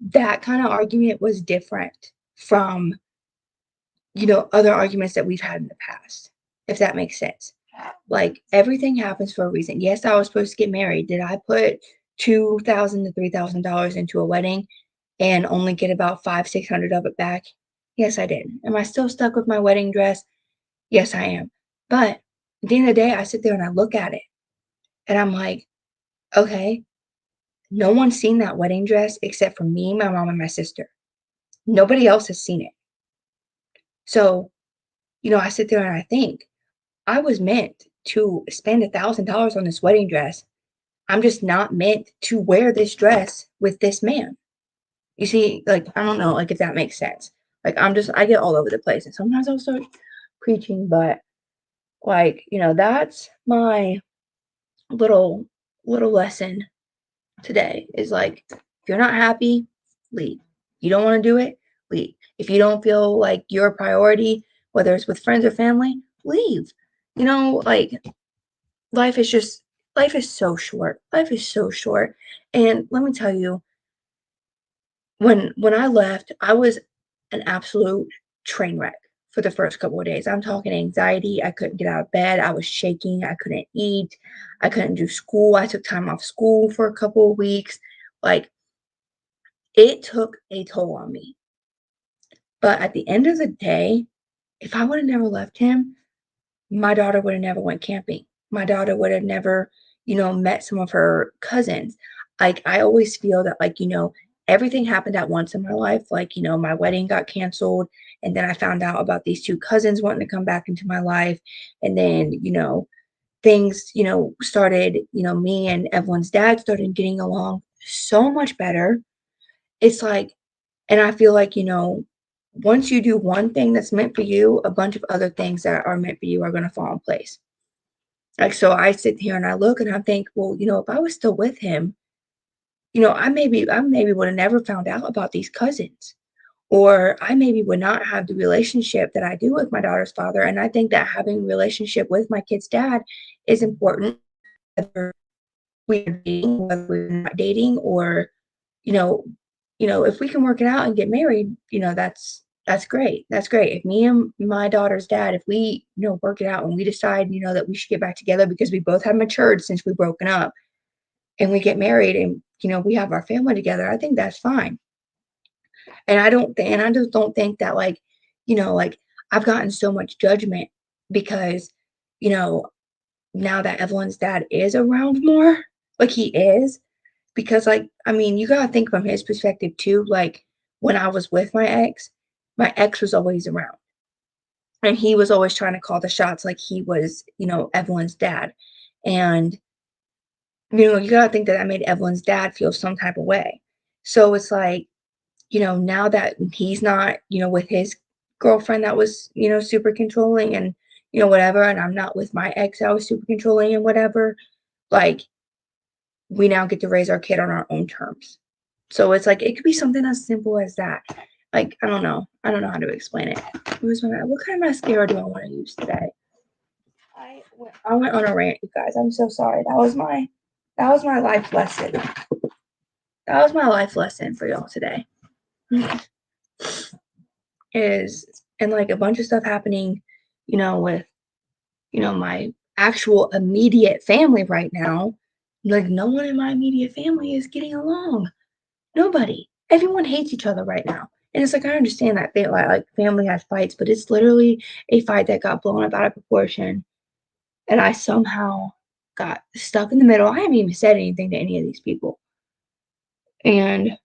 that kind of argument was different from, other arguments that we've had in the past, if that makes sense. Like everything happens for a reason. Yes, I was supposed to get married. Did I put $2,000 to $3,000 into a wedding and only get about 500-600 of it back? Yes, I did. Am I still stuck with my wedding dress? Yes, I am. But at the end of the day, I sit there and I look at it and I'm like, okay, no one's seen that wedding dress except for me, my mom, and my sister. Nobody else has seen it. So, I sit there and I think I was meant to spend $1,000 on this wedding dress. I'm just not meant to wear this dress with this man. You see, like, I don't know, like, if that makes sense. Like, I get all over the place. And sometimes I'll start preaching, but like, that's my little, little lesson today is like, if you're not happy, leave. You don't want to do it, leave. If you don't feel like you're a priority, whether it's with friends or family, leave. Like, life is just, life is so short. Life is so short. And let me tell you, when I left, I was an absolute train wreck for the first couple of days. I'm talking anxiety. I couldn't get out of bed. I was shaking. I couldn't eat. I couldn't do school. I took time off school for a couple of weeks. Like it took a toll on me. But at the end of the day, if I would have never left him, my daughter would have never went camping. My daughter would have never, met some of her cousins. Like I always feel that like, everything happened at once in my life. Like, my wedding got canceled and then I found out about these two cousins wanting to come back into my life. And then, things, started, me and Evelyn's dad started getting along so much better. It's like, and I feel like, once you do one thing that's meant for you, a bunch of other things that are meant for you are going to fall in place. Like, so I sit here and I look and I think, well, if I was still with him, I maybe would have never found out about these cousins, or I maybe would not have the relationship that I do with my daughter's father. And I think that having a relationship with my kid's dad is important, whether we're dating, whether we're not dating, or you know, if we can work it out and get married, that's great. That's great. If me and my daughter's dad, if we, work it out and we decide, that we should get back together because we both have matured since we've broken up and we get married and, we have our family together, I think that's fine. And I just don't think that like, like I've gotten so much judgment because, you know, now that Evelyn's dad is around more, like he is, because like, I mean, you gotta think from his perspective too. Like when I was with my ex was always around and he was always trying to call the shots like he was, Evelyn's dad. And, you gotta think that that made Evelyn's dad feel some type of way. So it's like, now that he's not, with his girlfriend that was, super controlling and, whatever, and I'm not with my ex I was super controlling and whatever, like, we now get to raise our kid on our own terms. So it's like, it could be something as simple as that. Like, I don't know. I don't know how to explain it. What kind of mascara do I want to use today? I went on a rant, you guys. I'm so sorry. That was my life lesson. That was my life lesson for y'all today. And like a bunch of stuff happening, with, my actual immediate family right now. Like, no one in my immediate family is getting along. Nobody. Everyone hates each other right now. And it's like, I understand that they like family has fights, but it's literally a fight that got blown up out of proportion. And I somehow got stuck in the middle. I haven't even said anything to any of these people. And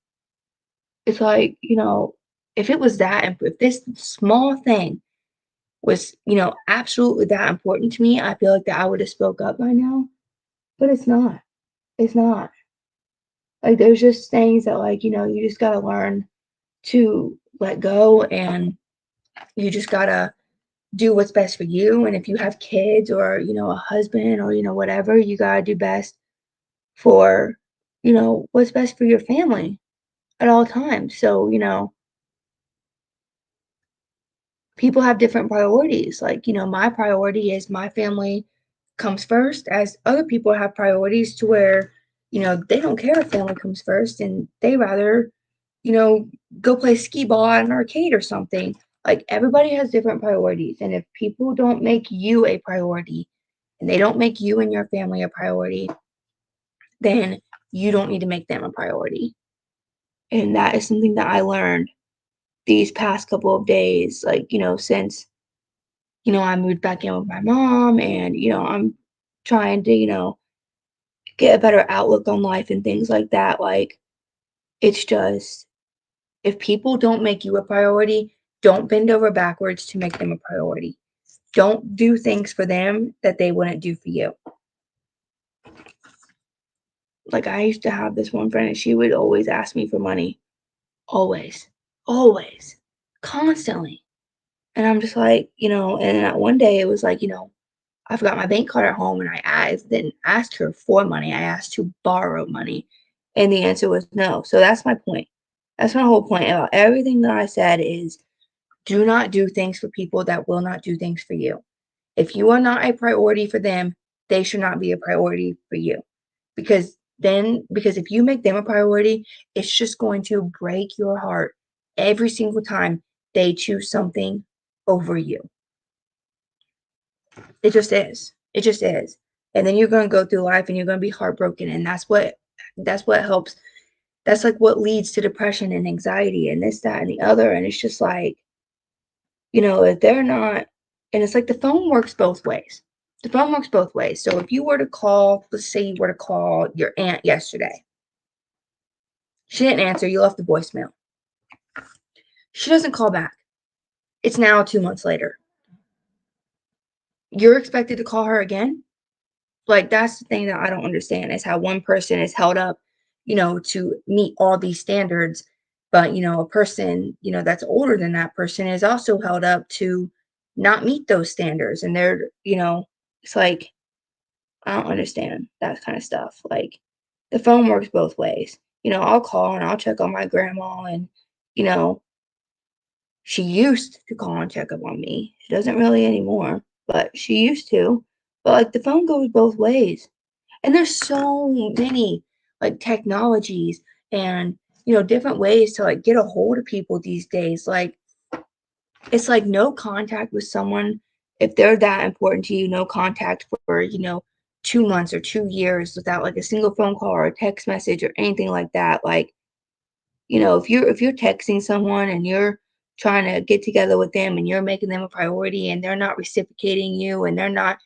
it's like, if it was that, and if this small thing was, absolutely that important to me, I feel like that I would have spoke up by now. But it's not. It's not. Like, there's just things that, like, you just gotta learn to let go, and you just gotta do what's best for you. And if you have kids or, a husband or, whatever, you gotta do best for, what's best for your family at all times. So, people have different priorities. Like, my priority is my family comes first, as other people have priorities to where, they don't care if family comes first and they rather, you know, go play skee ball at an arcade or something. Like, everybody has different priorities. And if people don't make you a priority and they don't make you and your family a priority, then you don't need to make them a priority. And that is something that I learned these past couple of days, like, since, I moved back in with my mom, and, I'm trying to, get a better outlook on life and things like that. Like, it's just, if people don't make you a priority, don't bend over backwards to make them a priority. Don't do things for them that they wouldn't do for you. Like, I used to have this one friend, and she would always ask me for money. Always. Always. Constantly. And I'm just like, and that one day it was like, I forgot my bank card at home, and didn't ask her for money. I asked to borrow money. And the answer was no. So that's my point. That's my whole point about everything that I said is, do not do things for people that will not do things for you. If you are not a priority for them, they should not be a priority for you. Because if you make them a priority, it's just going to break your heart every single time they choose something over you. It just is. It just is. And then you're going to go through life and you're going to be heartbroken. And that's what helps. That's like what leads to depression and anxiety and this, that, and the other. And it's just like, if they're not, and it's like the phone works both ways. The phone works both ways. So if you were to call, let's say you were to call your aunt yesterday, she didn't answer, you left the voicemail. She doesn't call back. It's now 2 months later. You're expected to call her again? Like, that's the thing that I don't understand, is how one person is held up, to meet all these standards, but, a person, that's older than that person is also held up to not meet those standards. And it's like, I don't understand that kind of stuff. Like, the phone works both ways. I'll call and I'll check on my grandma, and, you know, she used to call and check up on me. She doesn't really anymore, but she used to. But like, the phone goes both ways. And there's so many like technologies and, different ways to like get a hold of people these days. Like, it's like no contact with someone, if they're that important to you, no contact for, 2 months or 2 years without like a single phone call or a text message or anything like that. Like, if you're texting someone and you're trying to get together with them and you're making them a priority and they're not reciprocating you and they're not,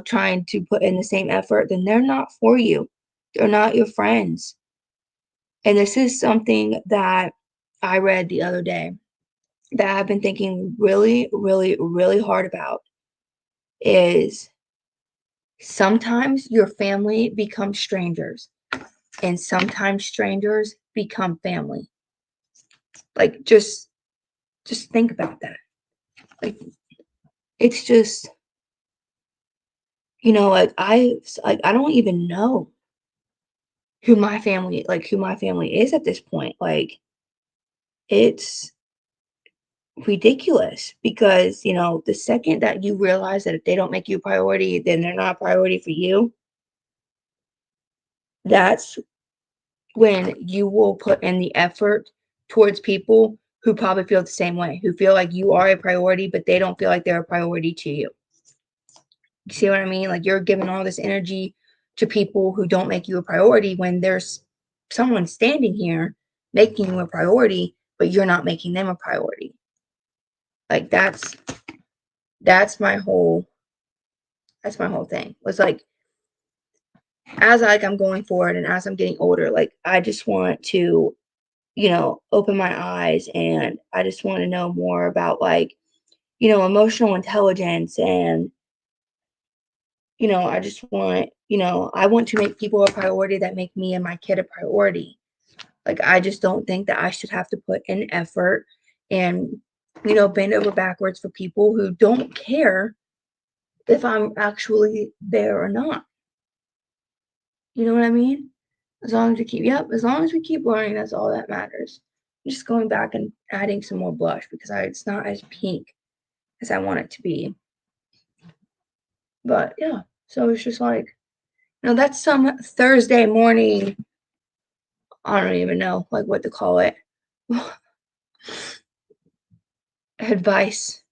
trying to put in the same effort, then they're not for you. They're not your friends. And this is something that I read the other day that I've been thinking really, really, really hard about, is sometimes your family becomes strangers and sometimes strangers become family. Like, just think about that. Like, it's just, like I don't even know who my family is at this point. Like it's ridiculous because, the second that you realize that if they don't make you a priority, then they're not a priority for you, that's when you will put in the effort towards people who probably feel the same way, who feel like you are a priority, but they don't feel like they're a priority to you. You see what I mean? Like you're giving all this energy to people who don't make you a priority when there's someone standing here making you a priority, but you're not making them a priority. Like that's my whole thing. Was like as I'm going forward and as I'm getting older, like I just want to, open my eyes, and I just want to know more about like, emotional intelligence, and I just want, I want to make people a priority that make me and my kid a priority. Like I just don't think that I should have to put in effort and, bend over backwards for people who don't care if I'm actually there or not. You know what I mean? As long as we keep learning, that's all that matters. I'm just going back and adding some more blush because it's not as pink as I want it to be. But yeah, so it's just like, that's some Thursday morning, I don't even know like what to call it. Advice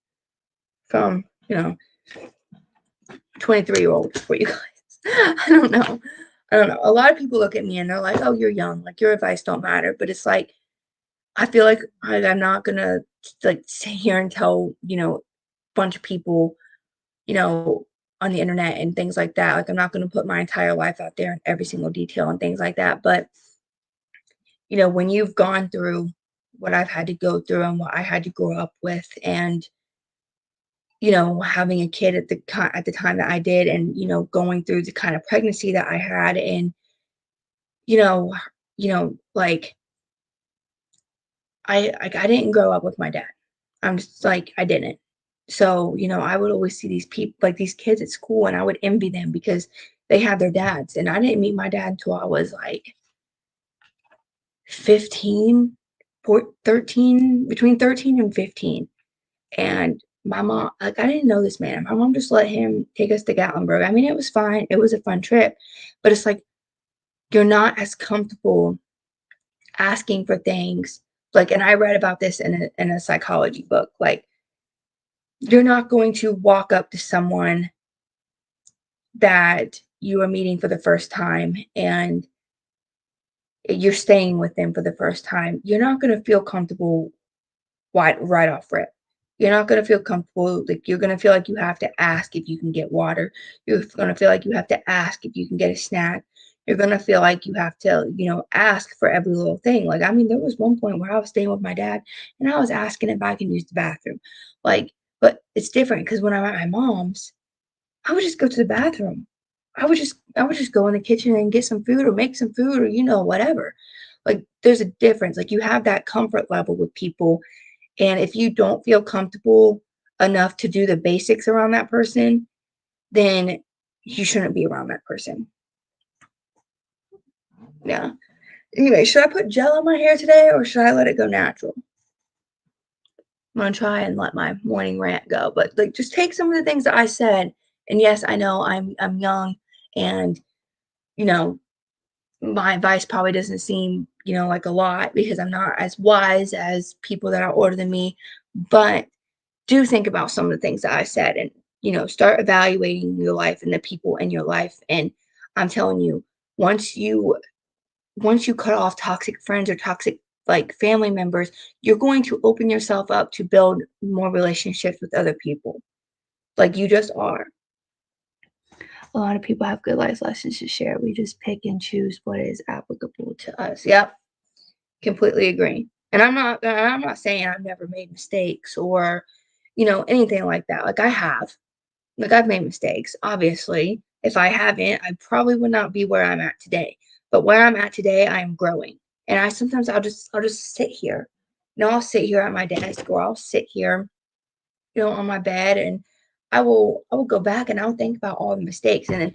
from, 23-year-old for you guys. I don't know. I don't know. A lot of people look at me and they're like, "Oh, you're young. Like your advice don't matter." But it's like I feel like I'm not gonna like sit here and tell, bunch of people, on the internet and things like that. Like I'm not gonna put my entire life out there and every single detail and things like that. But, when you've gone through what I've had to go through and what I had to grow up with, and, having a kid at the time that I did, and, going through the kind of pregnancy that I had, and, you know, like I didn't grow up with my dad. I'm just like, I didn't. So, I would always see these people, like these kids at school, and I would envy them because they had their dads. And I didn't meet my dad until I was like 15, 13, between 13 and 15. And my mom, like, I didn't know this man. My mom just let him take us to Gatlinburg. I mean, it was fine. It was a fun trip, but it's like, you're not as comfortable asking for things. Like, and I read about this in a psychology book. Like, you're not going to walk up to someone that you are meeting for the first time and you're staying with them for the first time. You're not going to feel comfortable right off rip. You're not going to feel comfortable. Like you're going to feel like you have to ask if you can get water. You're going to feel like you have to ask if you can get a snack. You're going to feel like you have to, ask for every little thing. Like, I mean, there was one point where I was staying with my dad and I was asking if I can use the bathroom. Like, but it's different because when I'm at my mom's, I would just go to the bathroom. I would just go in the kitchen and get some food or make some food or whatever. Like there's a difference. Like you have that comfort level with people, and if you don't feel comfortable enough to do the basics around that person, then you shouldn't be around that person. Yeah. Anyway, should I put gel on my hair today or should I let it go natural? I'm gonna try and let my morning rant go, but like just take some of the things that I said. And yes, I know I'm young, and you know my advice probably doesn't seem, like a lot because I'm not as wise as people that are older than me, but do think about some of the things that I said, and, start evaluating your life and the people in your life. And I'm telling you, once you once you cut off toxic friends or toxic like family members, you're going to open yourself up to build more relationships with other people. Like you just are. A lot of people have good life lessons to share. We just pick and choose what is applicable to us. Yep, completely agree. And I'm not saying I've never made mistakes or, anything like that. Like I have. Like I've made mistakes. Obviously, if I haven't, I probably would not be where I'm at today. But where I'm at today, I am growing. And I'll just sit here. I'll sit here at my desk, or I'll sit here, on my bed, and I will go back and I'll think about all the mistakes. And then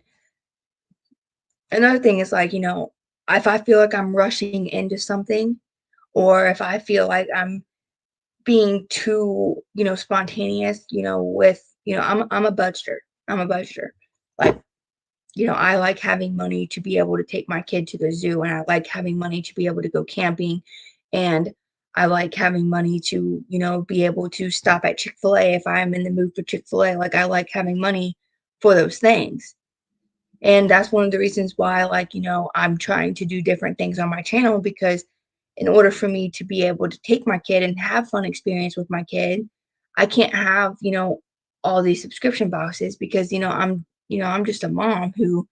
another thing is like, if I feel like I'm rushing into something, or if I feel like I'm being too, spontaneous, with, I'm a budgeter. I'm a budgeter. Like, I like having money to be able to take my kid to the zoo, and I like having money to be able to go camping, and I like having money to, be able to stop at Chick-fil-A if I'm in the mood for Chick-fil-A. Like, I like having money for those things. And that's one of the reasons why, like, I'm trying to do different things on my channel, because in order for me to be able to take my kid and have fun experience with my kid, I can't have, all these subscription boxes, because, I'm just a mom who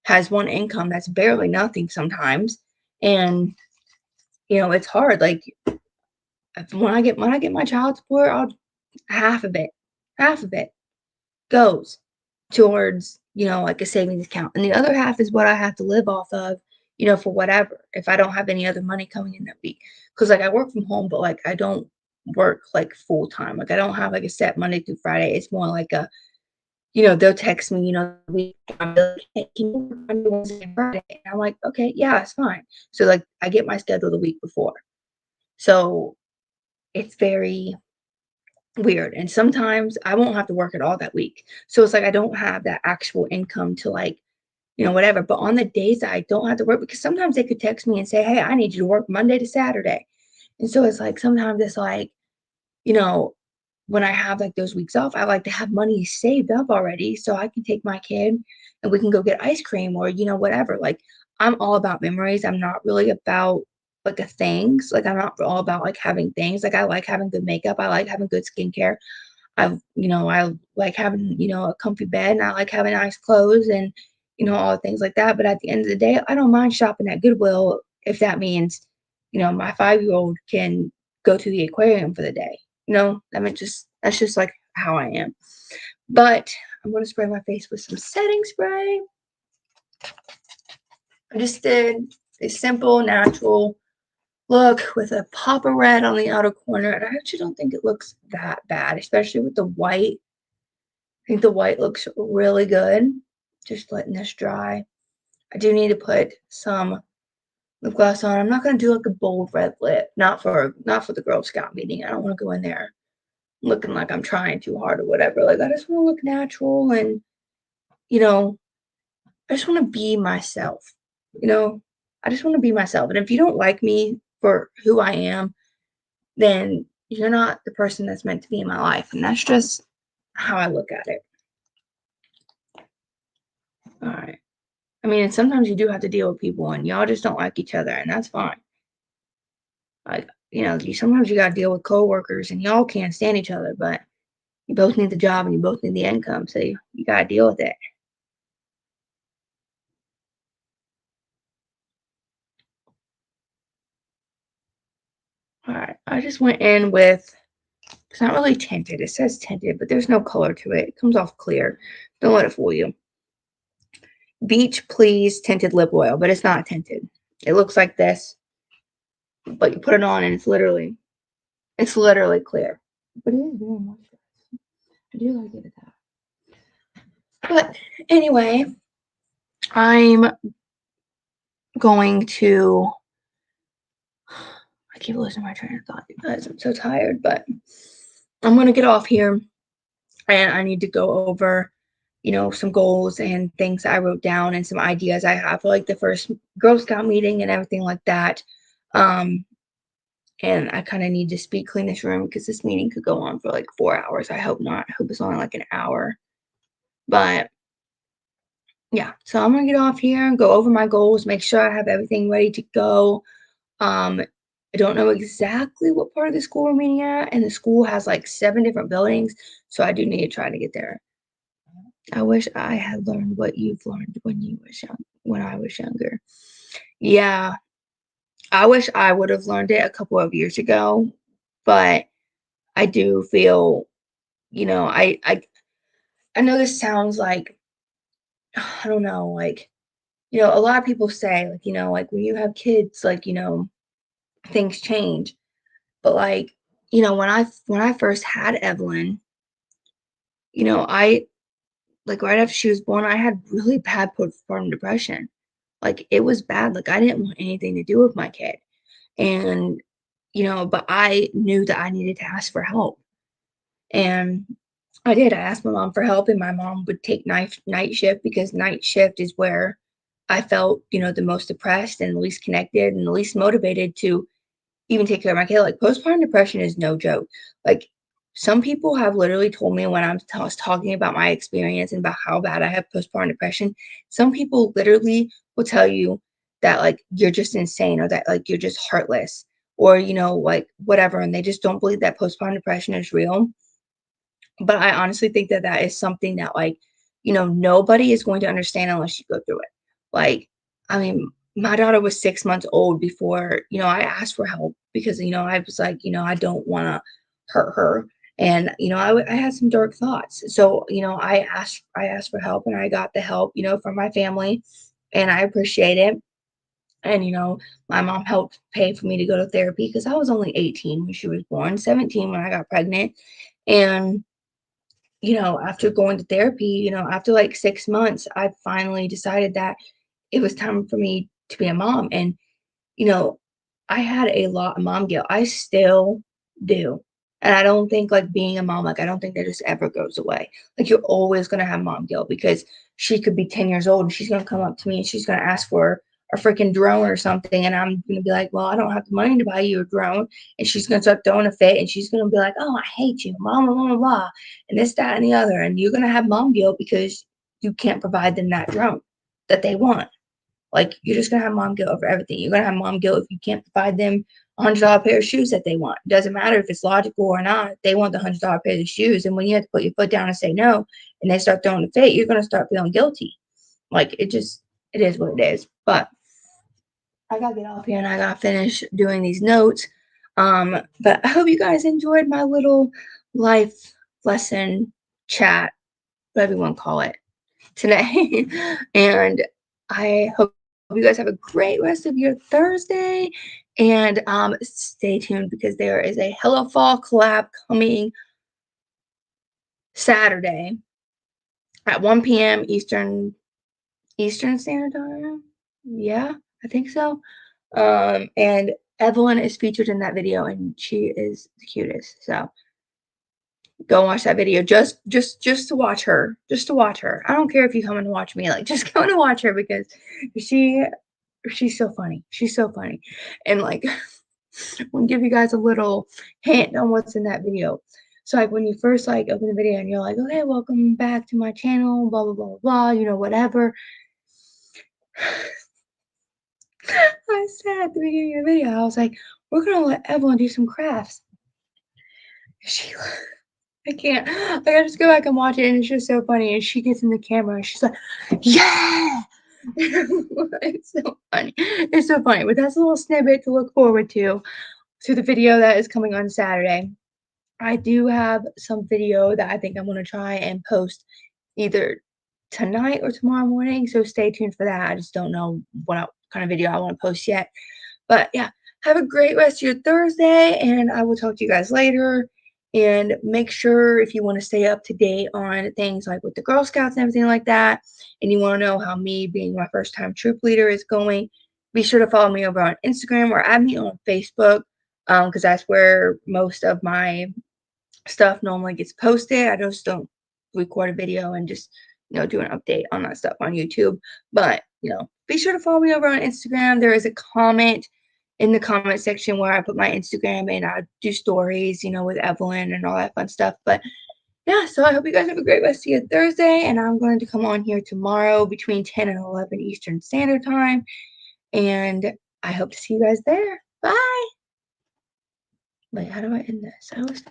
has one income that's barely nothing sometimes. And, it's hard. Like, when I get my child support, I'll half of it goes towards, like a savings account. And the other half is what I have to live off of, for whatever, if I don't have any other money coming in that week. Cause like I work from home, but like I don't work like full time. Like I don't have like a set Monday through Friday. It's more like they'll text me, the week, I'm like, hey, can you work Monday, Wednesday, and Friday? And I'm like, okay, yeah, it's fine. So like I get my schedule the week before. So it's very weird. And sometimes I won't have to work at all that week. So it's like I don't have that actual income to like, whatever. But on the days that I don't have to work, because sometimes they could text me and say, hey, I need you to work Monday to Saturday. And so it's like sometimes it's like, you know, when I have like those weeks off, I like to have money saved up already so I can take my kid and we can go get ice cream or, whatever. Like I'm all about memories. I'm not really about like a things. Like I'm not all about like having things. Like I like having good makeup. I like having good skincare. I like having, a comfy bed, and I like having nice clothes and, all the things like that. But at the end of the day, I don't mind shopping at Goodwill if that means, my 5-year-old can go to the aquarium for the day. I mean, that's just like how I am. But I'm going to spray my face with some setting spray. I just did a simple, natural look with a pop of red on the outer corner. And I actually don't think it looks that bad, especially with the white. I think the white looks really good. Just letting this dry. I do need to put some lip gloss on. I'm not gonna do like a bold red lip. Not for the Girl Scout meeting. I don't want to go in there looking like I'm trying too hard or whatever. Like I just want to look natural, and you know, I just want to be myself. You know, I just want to be myself. And if you don't like me for who I am, then you're not the person that's meant to be in my life. And that's just how I look at it. All right. I mean, and sometimes you do have to deal with people and y'all just don't like each other, and that's fine. Like, sometimes you gotta deal with coworkers and y'all can't stand each other, but you both need the job and you both need the income, so you gotta deal with it. All right, I just went in with, it's not really tinted. It says tinted, but there's no color to it. It comes off clear. Don't let it fool you. Beach Please tinted lip oil, but it's not tinted. It looks like this, but you put it on and it's literally clear. But it is very moisturized. I do like it at that. But anyway, I'm going to, I keep losing my train of thought, you guys. I'm so tired, but I'm going to get off here, and I need to go over, some goals and things I wrote down and some ideas I have for like the first Girl Scout meeting and everything like that. And I kind of need to speed clean this room because this meeting could go on for like 4 hours. I hope not. I hope it's only like an hour. But yeah, so I'm gonna get off here and go over my goals, make sure I have everything ready to go. I don't know exactly what part of the school we're meeting at, and the school has like 7 different buildings, so I do need to try to get there. I wish I had learned what you've learned when I was younger. Yeah, I wish I would have learned it a couple of years ago, but I do feel, I know this sounds like, I don't know, like, a lot of people say, like, like when you have kids, like, things change. But like, when I first had Evelyn, I like right after she was born, I had really bad postpartum depression. Like it was bad. Like I didn't want anything to do with my kid. And, but I knew that I needed to ask for help. And I did. I asked my mom for help, and my mom would take night shift because night shift is where I felt, the most depressed and the least connected and the least motivated to even take care of my kid. Like postpartum depression is no joke. Like some people have literally told me when I was talking about my experience and about how bad I have postpartum depression, some people literally will tell you that like you're just insane or that like you're just heartless or like whatever, and they just don't believe that postpartum depression is real. But I honestly think that that is something that, like, nobody is going to understand unless you go through it. Like, I mean, my daughter was 6 months old before, I asked for help because, I was like, I don't wanna hurt her. And, I had some dark thoughts. So, I asked for help and I got the help, from my family, and I appreciate it. And, my mom helped pay for me to go to therapy because I was only 18 when she was born, 17 when I got pregnant. And after going to therapy, after like 6 months, I finally decided that it was time for me to be a mom. And, you know, I had a lot of mom guilt. I still do. And I don't think like being a mom, like, I don't think that just ever goes away. Like, you're always going to have mom guilt because she could be 10 years old and she's going to come up to me and she's going to ask for a freaking drone or something. And I'm going to be like, well, I don't have the money to buy you a drone. And she's going to start throwing a fit and she's going to be like, oh, I hate you, blah, blah, blah, blah, and this, that, and the other. And you're going to have mom guilt because you can't provide them that drone that they want. Like, you're just gonna have mom guilt over everything. You're gonna have mom guilt if you can't provide them $100 pair of shoes that they want. Doesn't matter if it's logical or not. They want the $100 pair of shoes, and when you have to put your foot down and say no, and they start throwing a fit, you're gonna start feeling guilty. Like, it is what it is. But I gotta get off here and I gotta finish doing these notes. But I hope you guys enjoyed my little life lesson chat, whatever you want to call it, today. And I hope you guys have a great rest of your Thursday. And stay tuned because there is a Hello Fall collab coming Saturday at 1 p.m. Eastern Standard Time. Yeah, I think so. And Evelyn is featured in that video, and she is the cutest. So go watch that video just to watch her. Just to watch her. I don't care if you come and watch me. Like, just go and watch her because she she's so funny. She's so funny. And like we'll give you guys a little hint on what's in that video. So like when you first like open the video and you're like, okay, welcome back to my channel, blah blah blah blah, whatever. I said at the beginning of the video, I was like, we're gonna let Evelyn do some crafts. She I can't. I gotta just go back and watch it, and it's just so funny. And she gets in the camera, and she's like, "Yeah!" It's so funny. It's so funny. But that's a little snippet to look forward to the video that is coming on Saturday. I do have some video that I think I'm gonna try and post either tonight or tomorrow morning. So stay tuned for that. I just don't know what kind of video I want to post yet. But yeah, have a great rest of your Thursday, and I will talk to you guys later. And make sure if you want to stay up to date on things like with the Girl Scouts and everything like that, and you want to know how me being my first time troop leader is going, be sure to follow me over on Instagram or add me on Facebook, because that's where most of my stuff normally gets posted. I just don't record a video and just, do an update on that stuff on YouTube. But, be sure to follow me over on Instagram. There is a comment in the comment section where I put my Instagram and I do stories, with Evelyn and all that fun stuff. But yeah, so I hope you guys have a great rest of your Thursday. And I'm going to come on here tomorrow between 10 and 11 Eastern Standard Time. And I hope to see you guys there. Bye. Wait, how do I end this? I always